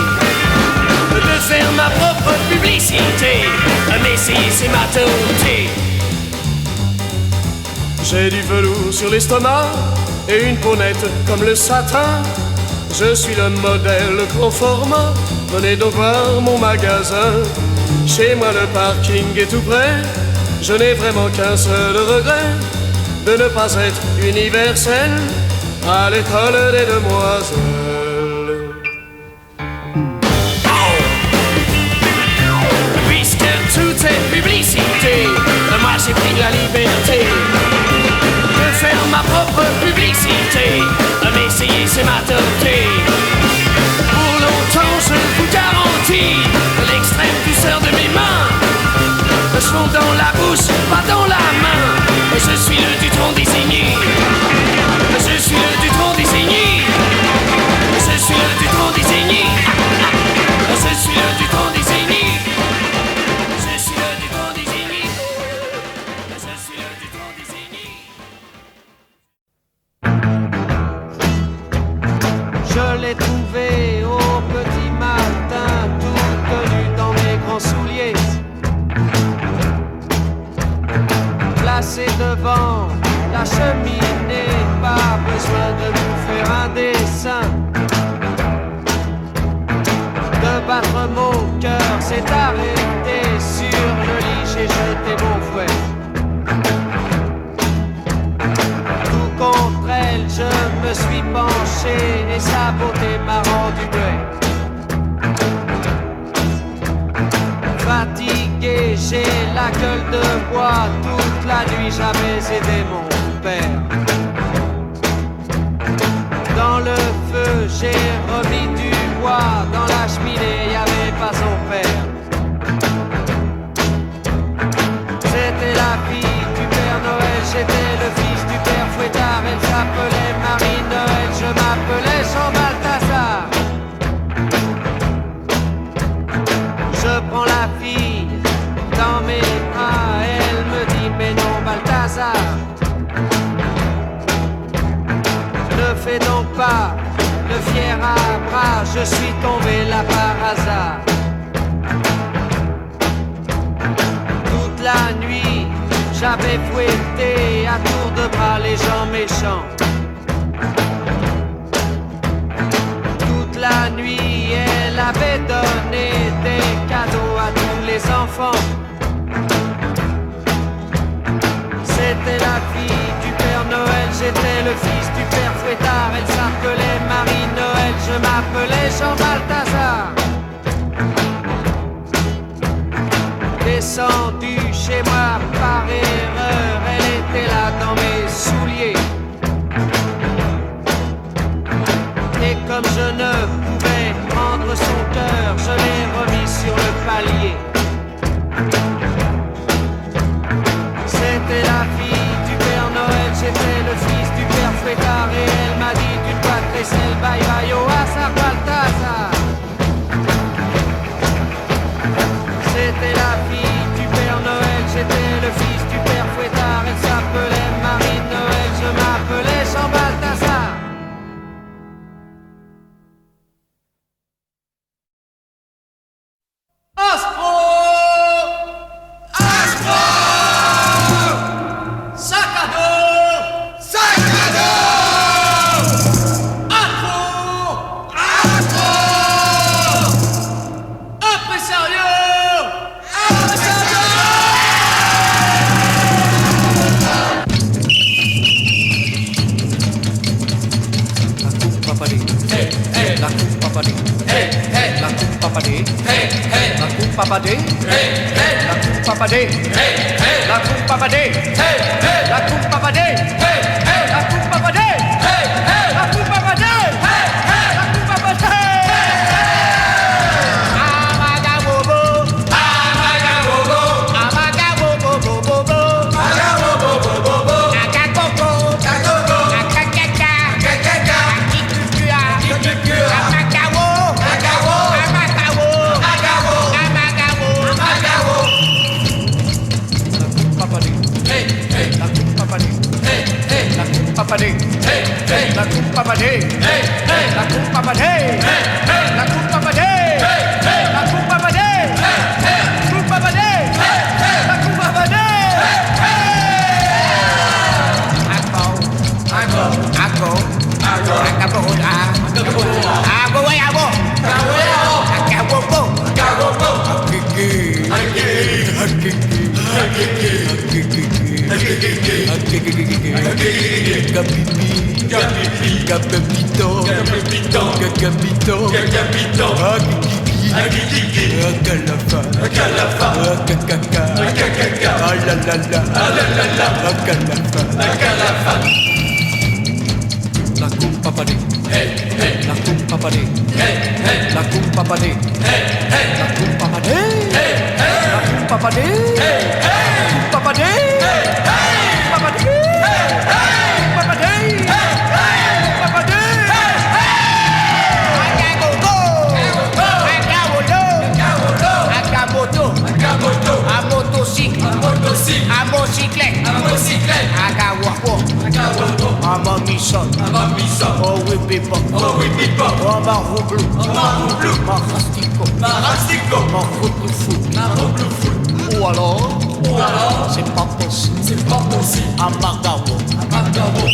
de faire ma propre publicité. M'essayer, c'est ma teuté. J'ai du velours sur l'estomac et une peau nette comme le satin. Je suis le modèle grand format, venez donc voir mon magasin. Chez moi le parking est tout près, je n'ai vraiment qu'un seul regret, de ne pas être universel à l'école des demoiselles. Puisque tout est publicité, moi j'ai pris la liberté de faire ma propre publicité. M'essayer c'est ma teuté. Pour longtemps je vous garantis l'extrême douceur de mes mains. Je fonds dans la bouche, pas dans la main. Je suis le Dutron désigné. Je suis le Dutron désigné. Je suis le Dutron désigné. Je suis le Dutron désigné. Je suis le Dutron désigné. Je suis le Dutron désigné. Je l'ai trouvé au petit matin, tout nu dans mes grands souliers, placé devant la cheminée, pas besoin de nous faire un dessin. De battre mon cœur s'est arrêté sur le lit, j'ai jeté mon fouet. Tout contre elle, je me suis penché et sa beauté m'a rendu muet. Fatigué, j'ai la gueule de bois, toute la nuit j'avais aidé mon père. Dans le feu, j'ai remis du bois, dans la cheminée, y avait pas son père. C'était la fille du Père Noël, j'étais le fils du Père Fouettard. Elle s'appelait Marie-Noël, je m'appelais Jean Balthazar. Je prends la fille dans mes bras, elle me dit mais non Balthazar, ne fais donc pas le fier à bras, je suis tombé là par hasard. Toute la nuit, j'avais fouetté à tour de bras les gens méchants. Toute la nuit, elle avait donné des cadeaux à tous les enfants. C'était la fille du Père Noël, j'étais le fils du Père Fouettard. Elle s'appelait Marie-Noël, je m'appelais Jean Balthazar. papadi, hey, hey, la coupe papadi, hey, hey, la coupe papadi, hey, hey, la coupe papadi, hey, hey, la coupe papadi, hey, hey, la coupe papadi, hey, hey, la coupe papadi, hey, hey, la coupe papadi, hey, hey, la coupe papadi, hey, hey, la coupe papadi. Amagabobo, amagabobo, amagabobo, bobo, amagabobo, akakoko, kakoko, akakaka, kakaka, akikukua, akikukua, amagawo, amagawo, amagawo, amagawo, amagawo, amagawo. La coupe papadi, hey, hey, la coupe papadi, hey, hey, la coupe papadi, hey, hey, la coupe papadi, hey, hey, la coupe papadi, hey, hey, la coupe papadi, hey, hey, la coupe papadi, hey, hey, coupe papadi, hey, hey, la coupe papadi, hey, hey. Ako, ako, ako, ako, akaboda, akaboda, agoyabo, agoyabo, akabobo, akabobo, akiki, akiki, akiki, akiki, akiki, akiki, akiki, kapipi, kapipi, kapepito, kapepito, kakapito, kakapito, akiki, akiki, akalafa, akalafa, akakaka, akakaka, alalala, alalala, akalafa, akalafa. La coupe papadi, hey, hey, la coupe papadi, hey, hey, la coupe papadi, hey, hey, la coupe papadi, hey, hey, la coupe papadi, hey, hey, papadi, hey, hey, papadi, hey, hey, papadi, hey, hey, papadi, hey, hey. Agagogo, agawodo, agamoto, agamoto, amotocycle, amotocycle, amocyclette, amocyclette, agawapo, agawapo, amamison, amamison, oh oui pipo, oh oui pipo, oh marroublu, marastico, marastico, marroublu, marroublu. Ou alors, c'est pas possible, amagawo, amagawo.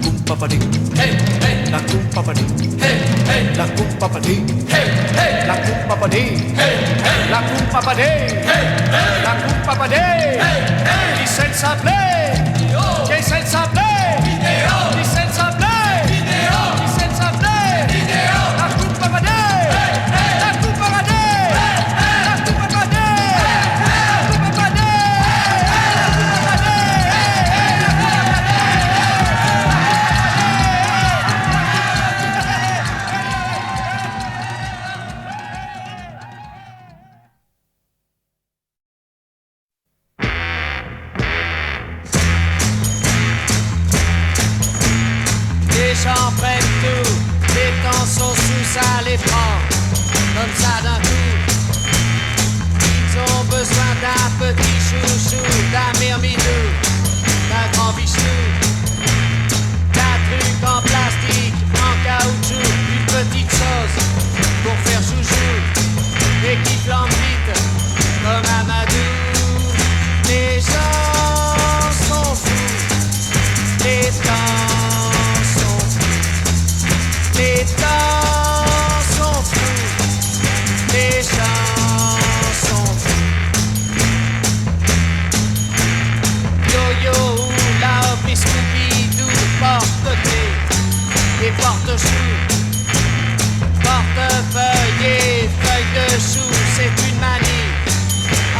Coupe papadi, hey, hey, la coupe papadi, hey, hey, la coupe papadi, hey, hey, la coupe papadi, hey, hey, la coupe papadi, hey, hey, la coupe papadi, hey, hey, qui senza play, qui senza play, qui senza play, qui senza play, la coupe papadi, hey, la coupe papadi, hey, la coupe papadi, la coupe papadi, Les gens prennent tout, les temps sont sous, ça les prend comme ça d'un coup. Ils ont besoin d'un petit chouchou, d'un myrmidou, d'un grand bichou, d'un truc en plastique, en caoutchouc, une petite chose pour faire chouchou et qui flambe vite comme Amadou. Les gens sont fous, les temps sont fous, les temps sont fous, les gens sont fous. Yo-yo, la hop et Scooby-Doo, porte-clés et porte-choux, portefeuille et feuille de chou, c'est une manie,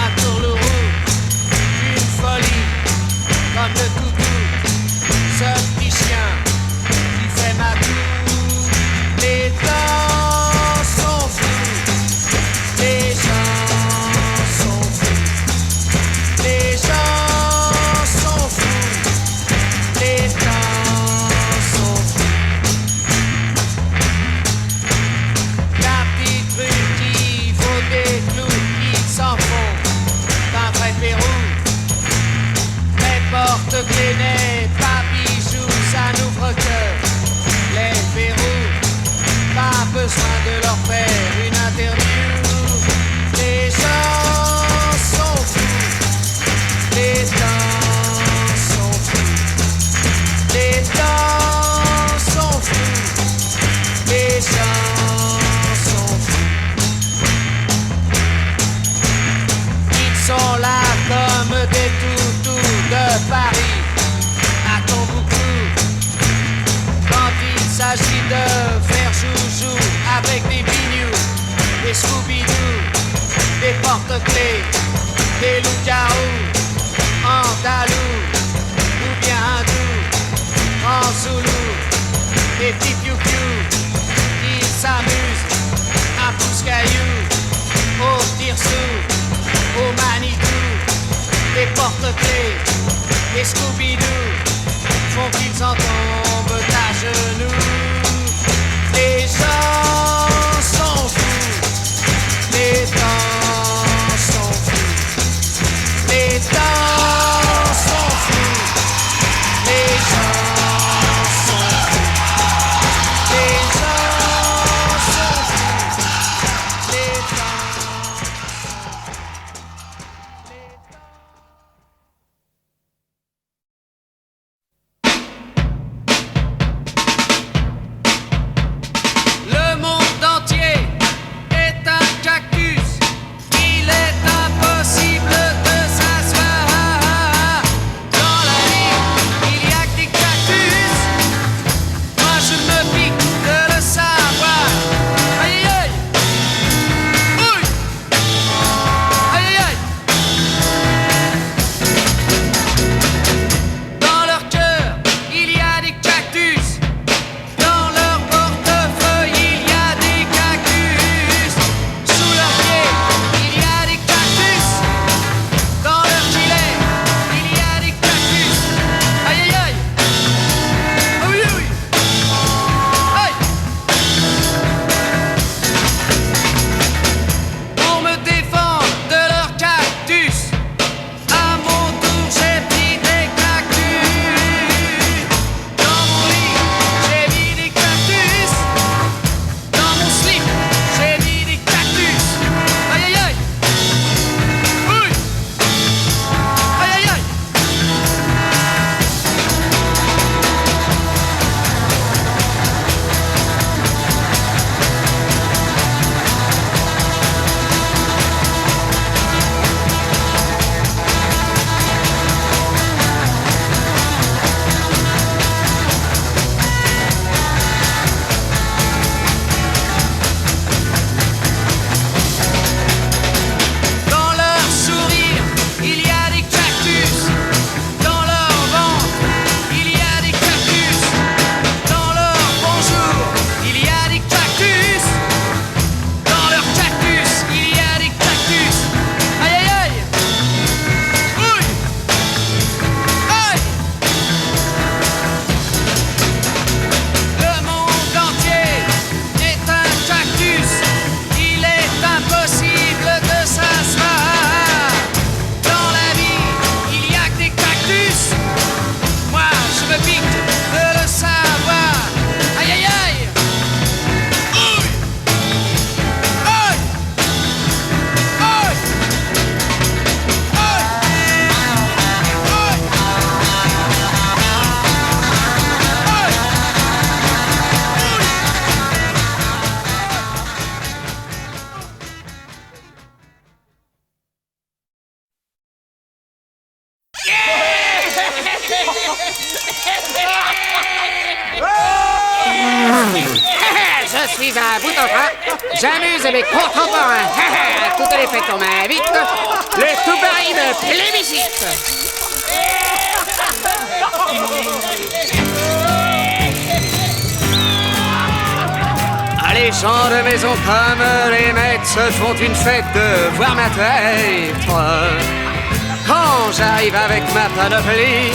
un tourlourou, une folie, comme le toutou, ce petit chien qui fait ma toux. Les temps sont fous, les gens sont fous, les gens sont fous, les temps sont fous. des Scooby-Doo, des porte-clés, des loups-garous, andalous, ou bien hindous, en zoulou, des petits piou-piou, ils s'amusent à pousse-cailloux, au tire-sous, au Manitou, des porte-clés, des Scooby-Doo, font qu'ils en tombent à genoux. Les gens sont fous, les temps sont fous, les temps sont fous, les gens sont fous, les gens sont fous, les temps. Le monde entier est un cactus. Il est impossible de s'asseoir. Dans la vie, il y a que des cactus. Moi je me pique de le savoir. Aïe aïe. Ouille. Aïe aïe. Dans leur cœur, il y a des cactus. Dans leur portefeuille, il y a des cactus. Sous leurs pieds, il y a des cactus. Dans leur gilet, il y a des cactus. Aïe aïe aïe. Oui oui. Aïe. Pour me défendre de leurs cactus, à mon tour j'ai pris des cactus. Dans mon lit, j'ai mis des cactus. Dans mon slip, j'ai mis des cactus. Aïe aïe aïe. Oui. Aïe aïe aïe. Dans leur sourire, il y a des cactus. Dans leur ventre, il y a des cactus. Dans leur bonjour, il y a des cactus. Dans leur cactus, il y a des cactus. Aïe aïe aïe. Ouille. Aïe. Le monde entier est un cactus. Il est impossible de s'asseoir. Dans la vie, il y a que des cactus. Moi, je me pique de le savoir. Aïe aïe aïe. Ouille. Aïe. Aïe. Aïe. Je suis un bout-en-train. J'amuse mes contemporains. Toutes les fêtes on m'invite. Le tout Paris me plébiscite. Les gens de maison comme les maîtres se font une fête de voir ma tête. Quand j'arrive avec ma panoplie,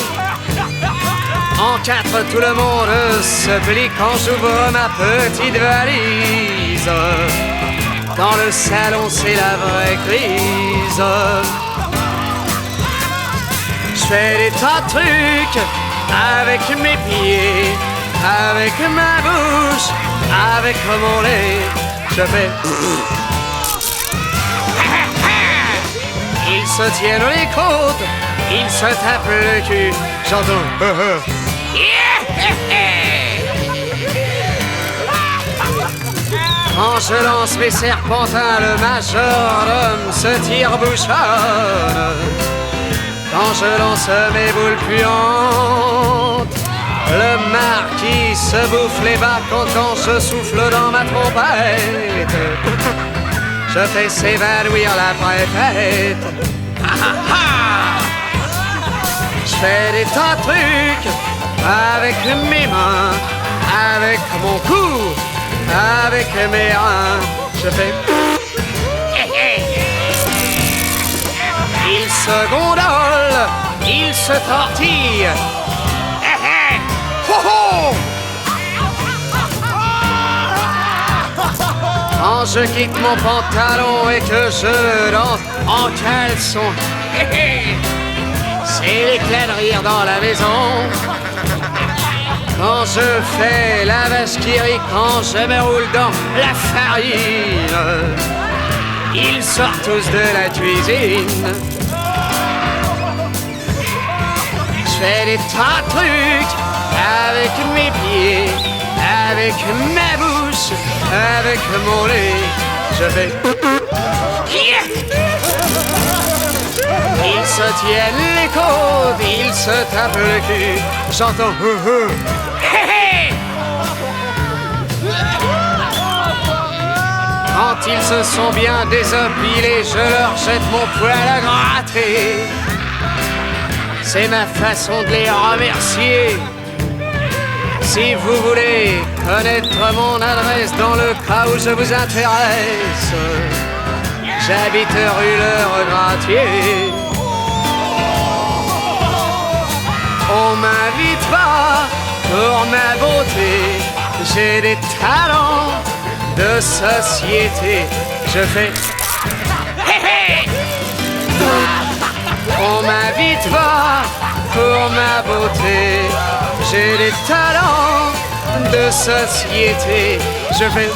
en quatre tout le monde se plie quand j'ouvre ma petite valise. Dans le salon c'est la vraie crise. Je fais des tas de trucs avec mes pieds, avec ma bouche, avec mon lait. Je fais. Ils se tiennent les côtes, ils se tapent le cul. J'entends. Quand je lance mes serpentins, le majordome se tire-bouchonne. Quand je lance mes boules puantes, le marquis se bouffe les bas quand je souffle dans ma trompette. se fait s'évanouir la préfète. Je fais des tas de trucs avec mes mains, avec mon cou, avec mes reins. Je fais. Il se gondole, il se tortille. Quand je quitte mon pantalon et que je danse en caleçon, c'est l'éclat de rire dans la maison. Quand je fais la vache qui rit, quand je me roule dans la farine, ils sortent tous de la cuisine. Je fais des tas de trucs avec mes pieds, avec ma bouche, avec mon nez. Je fais. Ils se tiennent les côtes, ils se tapent le cul. J'entends. Quand ils se sont bien désopilés, je leur jette mon poil à gratter. C'est ma façon de les remercier. Si vous voulez connaître mon adresse dans le cas où je vous intéresse, j'habite rue Le Regratier. On m'invite pas pour ma beauté, j'ai des talents de société. Je fais. On m'invite pas pour ma beauté, j'ai des talents de société. Je fais.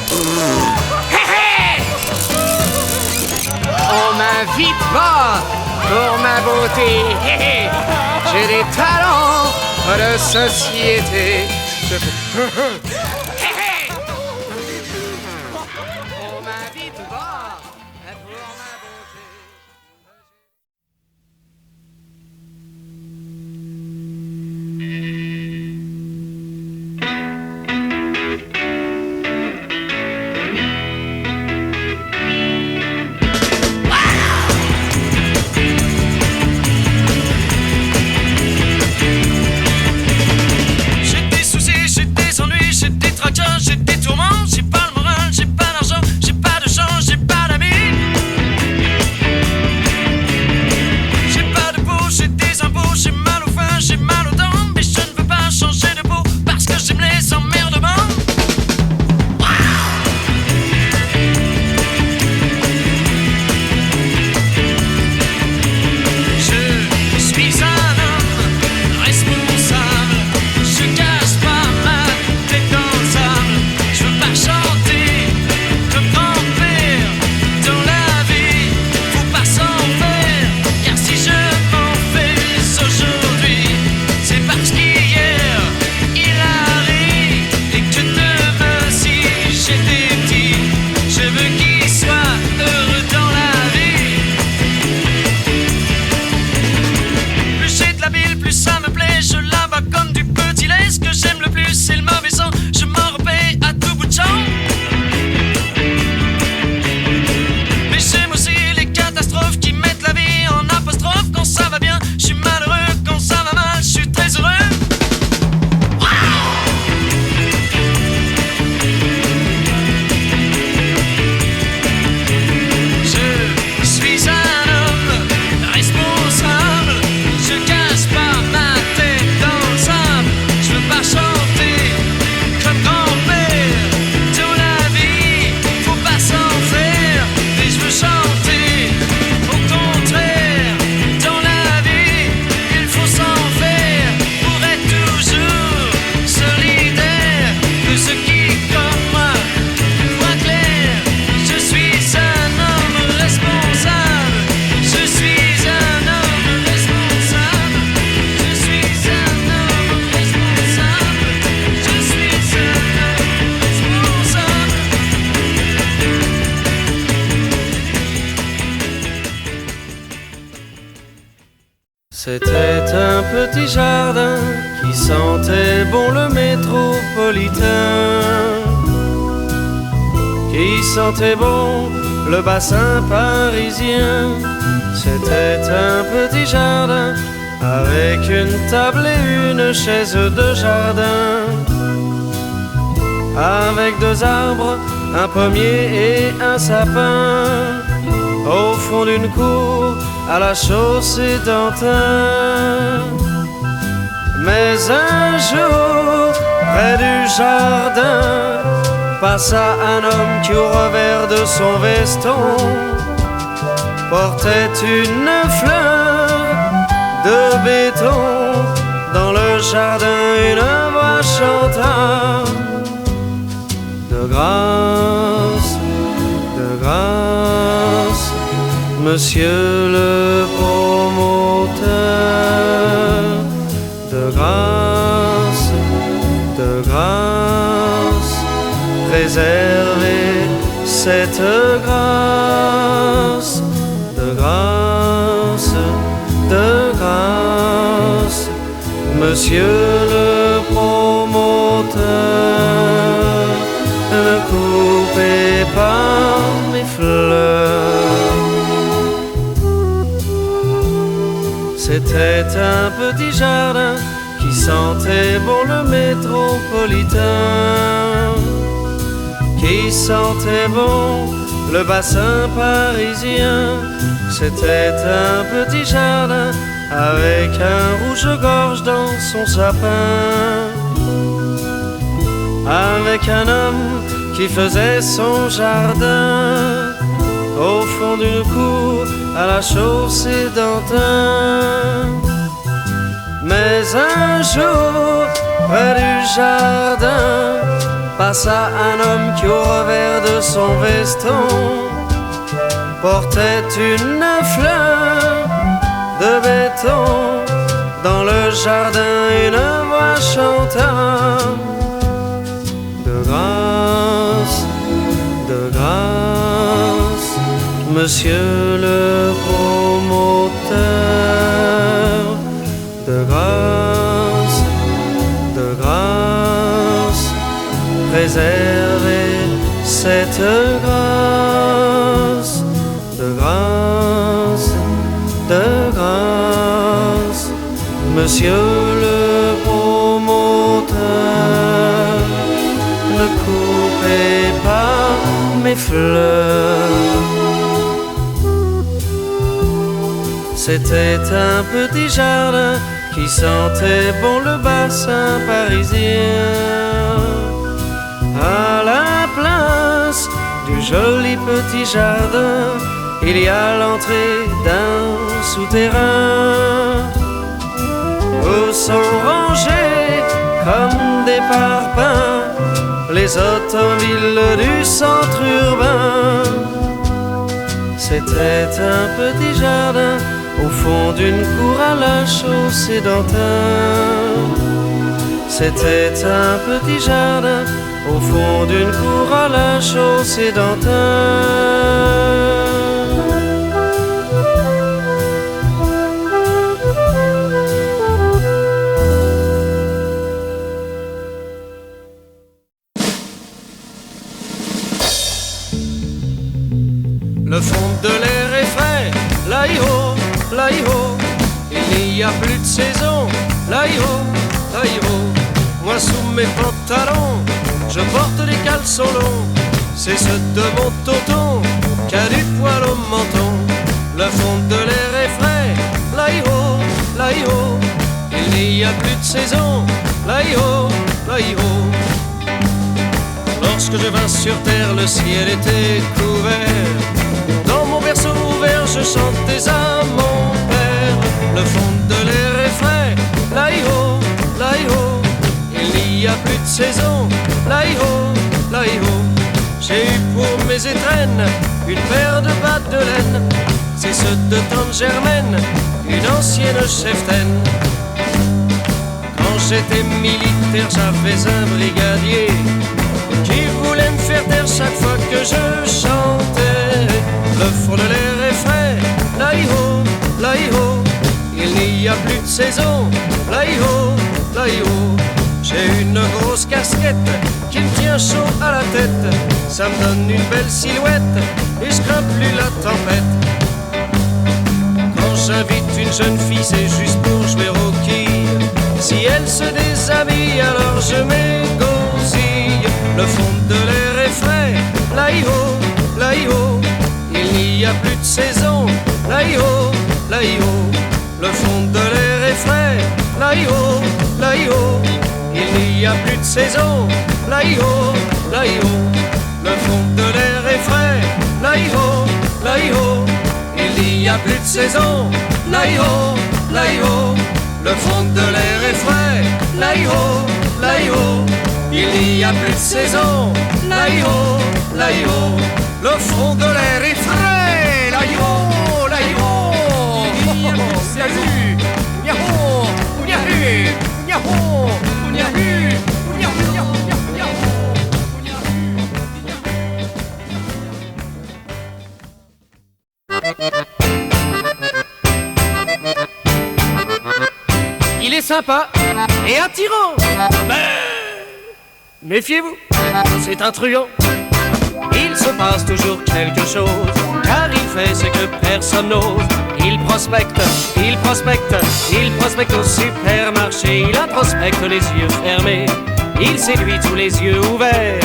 On m'invite pas pour ma beauté, j'ai des talents de société. Je fais. On m'invite pas pour ma beauté. J'ai des tourments, j'ai pas le moral, j'ai pas d'argent, j'ai pas de chance, j'ai pas d'amis. J'ai pas de peau, j'ai des impôts, j'ai mal aux fins, j'ai mal aux dents. Mais je ne veux pas changer de peau parce que j'aime les emmerdements. Je suis un homme responsable, je cache pas ma tête dans le sable. Je veux pas chanter comme grand-père dans la vie, faut pas s'en faire. Car si je m'en fais aujourd'hui, c'est parce qu'hier il a ri. Et que demain si j'étais petit, je veux qu'il soit heureux dans la vie. Plus j'ai de la bile, plus ça me plaît, je la bats comme du petit lait. Ce que j'aime le plus c'est le mauvais sang, je m'en repais à tout bout de champ. Mais j'aime aussi les catastrophes qui mettent la vie en apostrophe. Quand ça va bien, je suis malheureux, quand ça va mal, je suis très heureux. Je suis un homme responsable, je cache pas ma tête dans le sable. Je veux pas chanter comme grand-père dans la vie, faut pas s'en faire. Mais je veux chanter au contraire dans la vie, il faut s'en faire pour être toujours solidaire. Que ceux qui comme moi voient clair, je suis un homme responsable, je suis un homme responsable, je suis un homme responsable, je suis un homme responsable. C'était un petit jardin qui sentait bon le métropolitain, qui sentait bon le bassin parisien. C'était un petit jardin avec une table et une chaise de jardin, avec deux arbres, un pommier et un sapin, au fond d'une cour à la chaussée d'Antin. Mais un jour, près du jardin, passa un homme qui au revers de son veston portait une fleur de béton. Dans le jardin, une voix chanta: de grâce, monsieur le promoteur, de grâce, préservez cette grâce, de grâce, monsieur le promoteur, ne coupez pas mes fleurs. C'était un petit jardin qui sentait bon le métropolitain, qui sentait bon le bassin parisien. C'était un petit jardin avec un rouge-gorge dans son sapin, avec un homme qui faisait son jardin au fond d'une cour à la chaussée d'Antin. Mais un jour, près du jardin, passa un homme qui au revers de son veston portait une fleur de béton. Dans le jardin, une voix chanta: de grâce, monsieur le promoteur, de grâce, préservez cette grâce, de grâce, monsieur le promoteur, ne coupez pas mes fleurs. C'était un petit jardin qui sentait bon le bassin parisien, à la place du joli petit jardin, il y a l'entrée d'un souterrain où sont rangés comme des parpaings les automobiles du centre urbain. C'était un petit jardin au fond d'une cour à la chaussée d'Antin. C'était un petit jardin au fond d'une cour à la chaussée d'Antin. Le fond de l'air est frais, là-haut, là-haut. Il n'y a plus de saison, là-haut, là-haut. Moi sous mes pantalons, je porte des caleçons longs. C'est ceux de mon tonton qui a du poil au menton. Le fond de l'air est frais, là-haut, là-haut. Il n'y a plus de saison, là-haut, là-haut. Lorsque je vins sur terre, le ciel était couvert. Dans mon berceau ouvert, je chantais à mon père. Le fond de l'air est frais, là-haut, là-haut. Il n'y a plus de saison, là-haut, là-haut. J'ai eu pour mes étrennes une paire de battes de laine. C'est ceux de tante Germaine, une ancienne cheftaine. Quand j'étais militaire, j'avais un brigadier qui voulait me faire taire chaque fois que je chantais. Le fond de l'air est frais, là-haut, là-haut. Il n'y a plus de saison, là-haut, là-haut. J'ai une grosse casquette qui me tient chaud à la tête. Ça me donne une belle silhouette et je crains plus la tempête. Quand j'invite une jeune fille, c'est juste pour jouer au quilles. Si elle se déshabille, alors je m'égosille. Le fond de l'air est frais, là-i-ho, là-i-ho. Il n'y a plus de saison, là-i-ho, là-i-ho. Le fond de l'air est frais, là-i-ho, là-i-ho. Il n'y a plus de saison, là-i-ho, là-i-ho. Le fond de l'air est frais, là-i-ho, là-i-ho. Il n'y a plus de saison, là-i-ho, là-i-ho. Le fond de l'air est frais, là-i-ho, là-i-ho. Il n'y a plus de saison, là-i-ho, là-i-ho. Le fond de l'air est frais, là-i-ho, là-i-ho. Il n'y a plus de saison, yahoo, yahoo, yahoo, yahoo, yahoo, Il est sympa et attirant, mais méfiez-vous, c'est un truand. Il se passe toujours quelque chose, car il fait ce que personne n'ose. Il prospecte, il prospecte, il prospecte au supermarché. Il introspecte les yeux fermés, il séduit tous les yeux ouverts.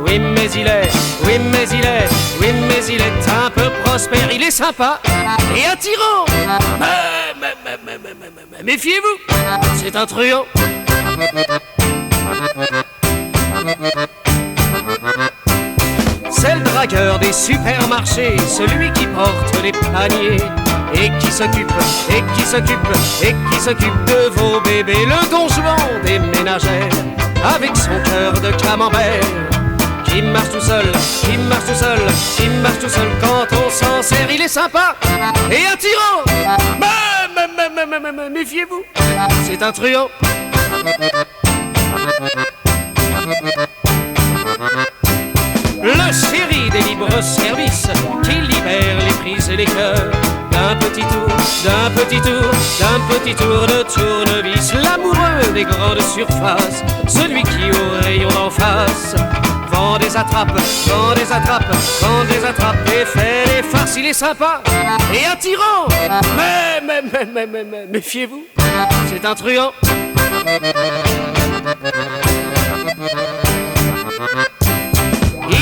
Oui mais il est, oui mais il est, oui mais il est un peu prospère. Il est sympa et attirant, mais méfiez-vous, c'est un truand. C'est le dragueur des supermarchés, celui qui porte les paniers et qui s'occupe, et qui s'occupe, et qui s'occupe de vos bébés. Le Don Juan des ménagères, avec son cœur de camembert, qui marche tout seul, qui marche tout seul, qui marche tout seul quand on s'en sert. Il est sympa et attirant, mais méfiez-vous, c'est un truand. Le chéri des libres services qui libère les prises et les cœurs. D'un petit tour, d'un petit tour, d'un petit tour de tournevis. L'amoureux des grandes surfaces, celui qui au rayon d'en face vend des attrapes, vend des attrapes, vend des attrapes et fait des farces. Il est sympa et attirant, mais méfiez-vous, c'est un truand.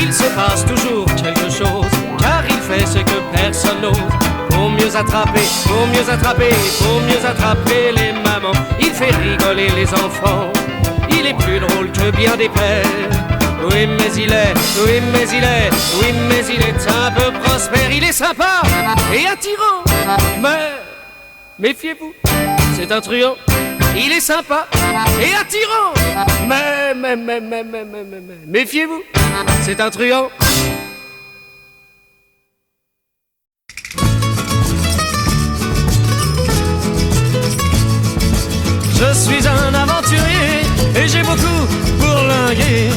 Il se passe toujours quelque chose, car il fait ce que personne n'ose. Pour mieux attraper, pour mieux attraper, pour mieux attraper les mamans. Il fait rigoler les enfants, il est plus drôle que bien des pères. Oui mais il est, oui mais il est, oui mais il est un peu prospère. Il est sympa et attirant, mais méfiez-vous, c'est un truand. Il est sympa et attirant, mais méfiez-vous, c'est un truand. Je suis un aventurier et j'ai beaucoup bourlingué.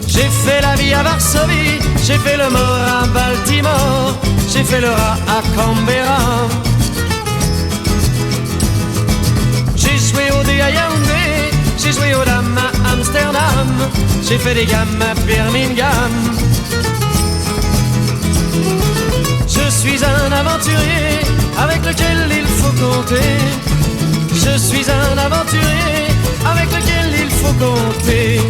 J'ai fait la vie à Varsovie, j'ai fait le mort à Baltimore, j'ai fait le rat à Canberra. J'ai joué au dé à Yaoundé, j'ai joué aux dames à Amsterdam, j'ai fait des gammes à Birmingham. Je suis un aventurier avec lequel il faut compter. Je suis un aventurier avec lequel il faut compter.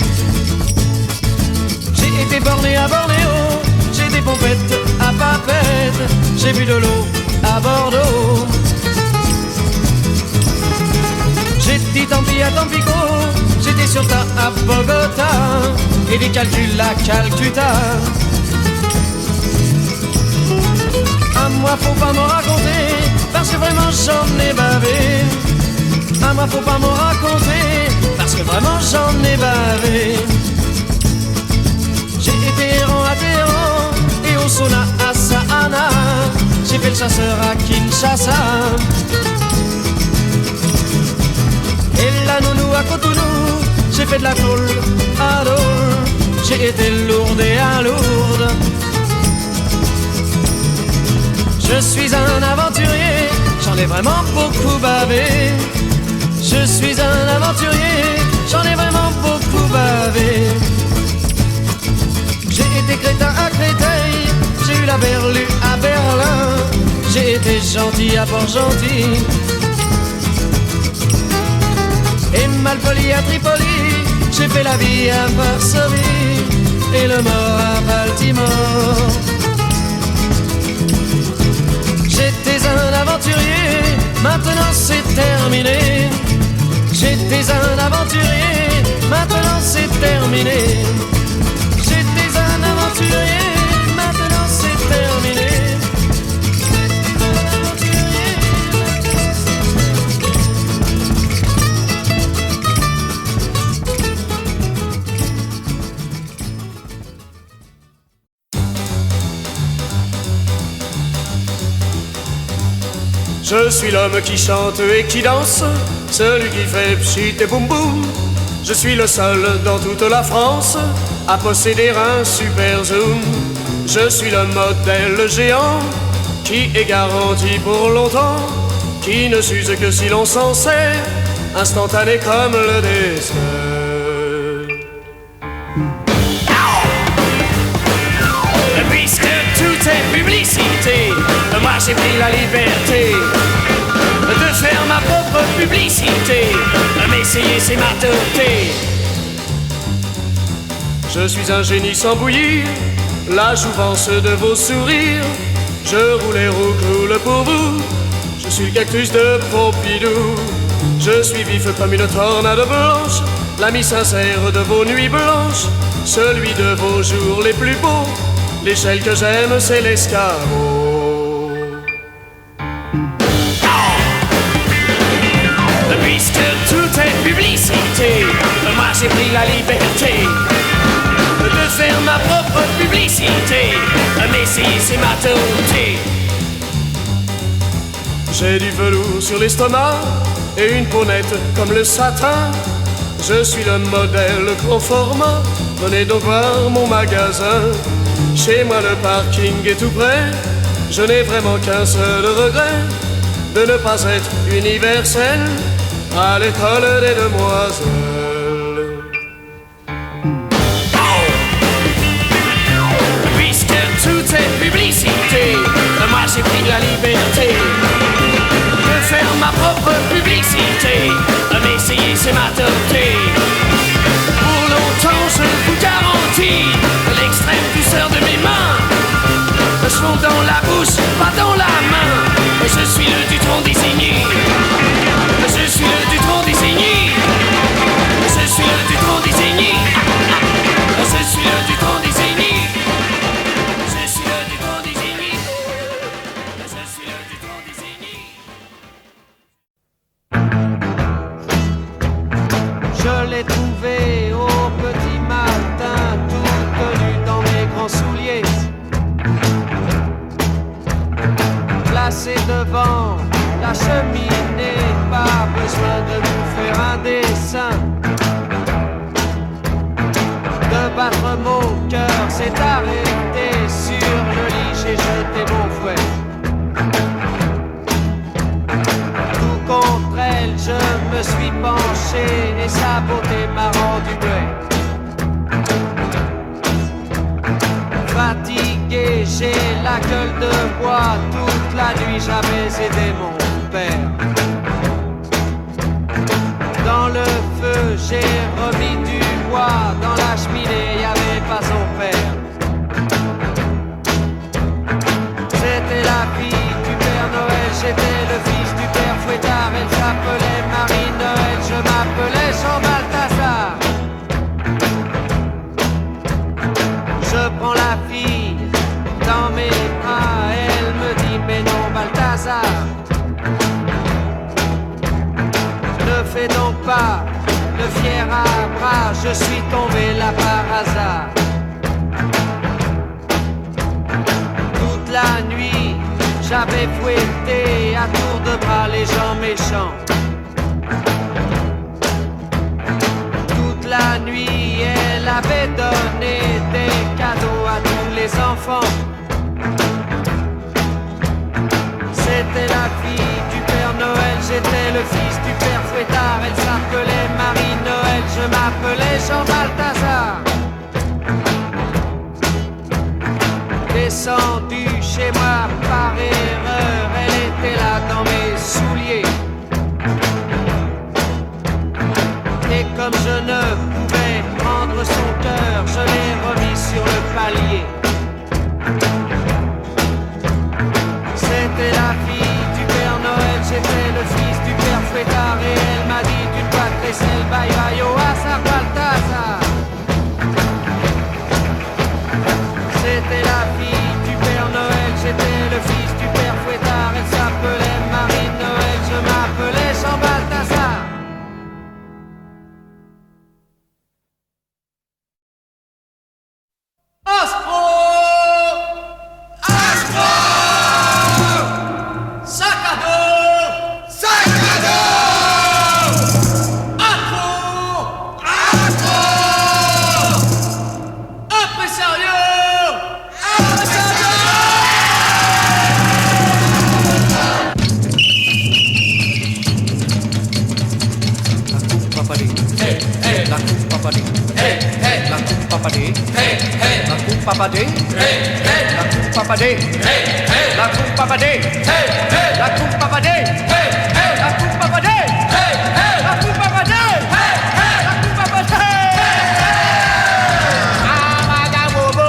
J'ai été borné à Bornéo, j'ai des pompettes à Papeete, j'ai bu de l'eau à Bordeaux. J'ai dit tant pis à Tampico, j'étais sur ta à Bogota, et des calculs à Calcutta. À moi faut pas m'en raconter, parce que vraiment j'en ai bavé. À moi faut pas m'en raconter, parce que vraiment j'en ai bavé. J'ai été errant à Téhéran, et au sauna à Sahana, j'ai fait le chasseur à Kinshasa. Et la nounou à Cotonou, j'ai fait de la tôle à Dole, j'ai été lourde et à Lourdes. Je suis un aventurier, j'en ai vraiment beaucoup bavé. Je suis un aventurier, j'en ai vraiment beaucoup bavé. J'ai été crétin à Créteil, j'ai eu la berlue à Berlin, j'ai été gentil à Port-Gentil et malpoli à Tripoli. J'ai fait la vie à Varsovie et le mort à Baltimore. J'étais un aventurier, maintenant c'est terminé. J'étais un aventurier, maintenant c'est terminé. J'étais un aventurier, maintenant c'est terminé. Je suis l'homme qui chante et qui danse, celui qui fait pchit et boum boum. Je suis le seul dans toute la France à posséder un super zoom. Je suis le modèle géant qui est garanti pour longtemps, qui ne s'use que si l'on s'en sert, instantané comme le dessert. Puisque tout est publicité, moi j'ai pris la liberté de faire ma propre publicité. M'essayer c'est ma teuté. Je suis un génie sans bouillir, la jouvence de vos sourires. Je roule et roule pour vous, je suis le cactus de Pompidou. Je suis vif comme une tornade blanche, l'ami sincère de vos nuits blanches, celui de vos jours les plus beaux. L'échelle que j'aime, c'est l'escabeau. Puisque tout est publicité, moi j'ai pris la liberté de faire ma propre publicité. M'essayer, c'est ma teuté. J'ai du velours sur l'estomac et une peau nette comme le satin. Je suis le modèle grand format, venez donc voir mon magasin. Chez moi le parking est tout près, je n'ai vraiment qu'un seul regret, de ne pas être universel à l'école des demoiselles. Puisque tout est publicité, moi j'ai pris la liberté de faire ma propre publicité. M'essayer c'est ma teuté. Pour longtemps je vous garantis l'extrême douceur de mes mains. Je fonds dans la bouche, pas dans la main. Je suis le Dutron désigné. Je suis le Dutron désigné. Je suis le Dutron désigné. Je suis le Dutron désigné. Je suis le Dutron désigné. Je suis le Dutron désigné. Je l'ai trouvé au petit matin, tout nu dans mes grands souliers, placé devant la cheminée, pas besoin de vous faire un dessin, de battre mon cœur s'est arrêté sur le lit, j'ai jeté mon fouet. Tout contre elle, je me suis penché et sa beauté m'a rendu muet. Fatigué, j'ai la gueule de bois, toute la nuit j'avais aidé mon père. Dans le feu, j'ai remis du bois, dans la cheminée, y avait pas son père. C'était la fille du Père Noël, j'étais le fils du Père Fouettard. Elle s'appelait Marie-Noël, je m'appelais Jean Balthazar. Je prends la fille dans mes bras, elle me dit mais non Balthazar, ne fais donc pas le fier à bras, je suis tombé là par hasard. Toute la nuit, j'avais fouetté à tour de bras les gens méchants. Toute la nuit, elle avait donné des cadeaux à tous les enfants. C'était la fille du Père Noël, j'étais le fils du père Fouettard. Elle s'appelait Marie-Noël, je m'appelais Jean Balthazar. Descendu chez moi par erreur, elle était là dans mes souliers. Et comme je ne pouvais prendre son cœur, je l'ai remis sur le palier. C'était la fille du Père Noël, j'étais le fils du Père Fouettard. Et elle m'a dit tu dois te laisser le bye-bye au hasard Balthazar. C'était la fille du Père Noël, j'étais le fils du Père Fouettard. Elle s'appelait Marie-Noël, je m'appelais Jean Balthazar. Astro! Astro! Sac à dos! Sac à dos! Astro! Astro! Impresario! La coupe papadé, la coupe papadé, la coupe papadé, la coupe papadé, la coupe papadé, la coupe papadé, la coupe papadé, la coupe papadé, la coupe papadé. Amagabobo,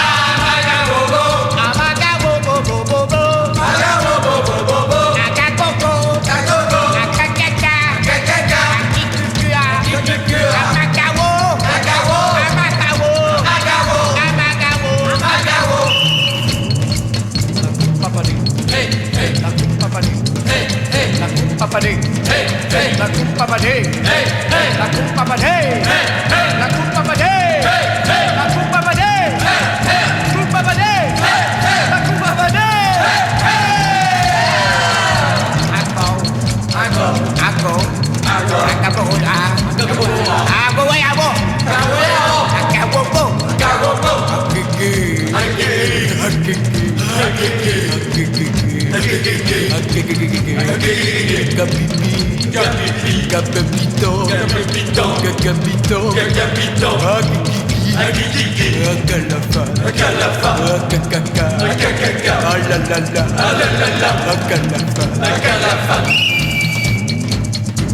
amagabobo, amagabobobobo, amagabobobobo, akakoko, kakoko, akakaka, kakaka, akikukua, akikukua, amagawo, amagawo, amagawo, amagawo, amagawo, amagawo. La coupe papadé, la coupe papadé, la coupe papadé, la coupe papadé, la coupe papadé, la coupe papadé, la coupe papadé, la coupe papadé.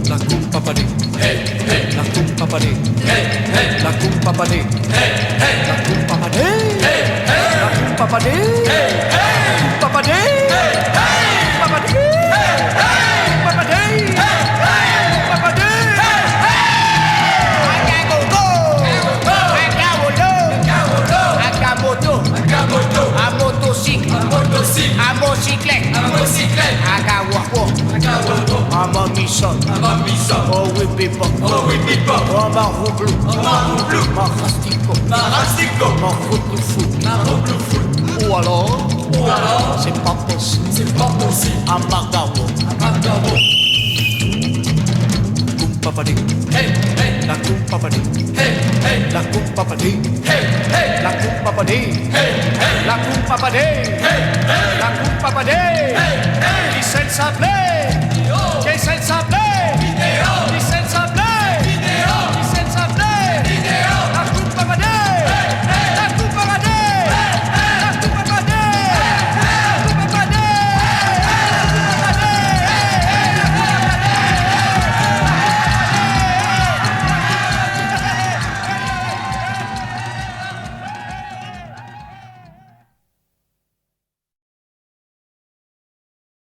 La coupe papadé, la coupe papadé, la coupe papadé, la coupe papadé, la coupe papadé, la coupe papadé, a motocyclette, a mamison, oh oui pipo, oh marron bleu, marastico, ou alors, c'est pas possible, a margavo. Coupe papadé, la coupe papadé, la coupe papadé, la coupe papadé, la coupe papadé, la coupe papadé, qui s'appelait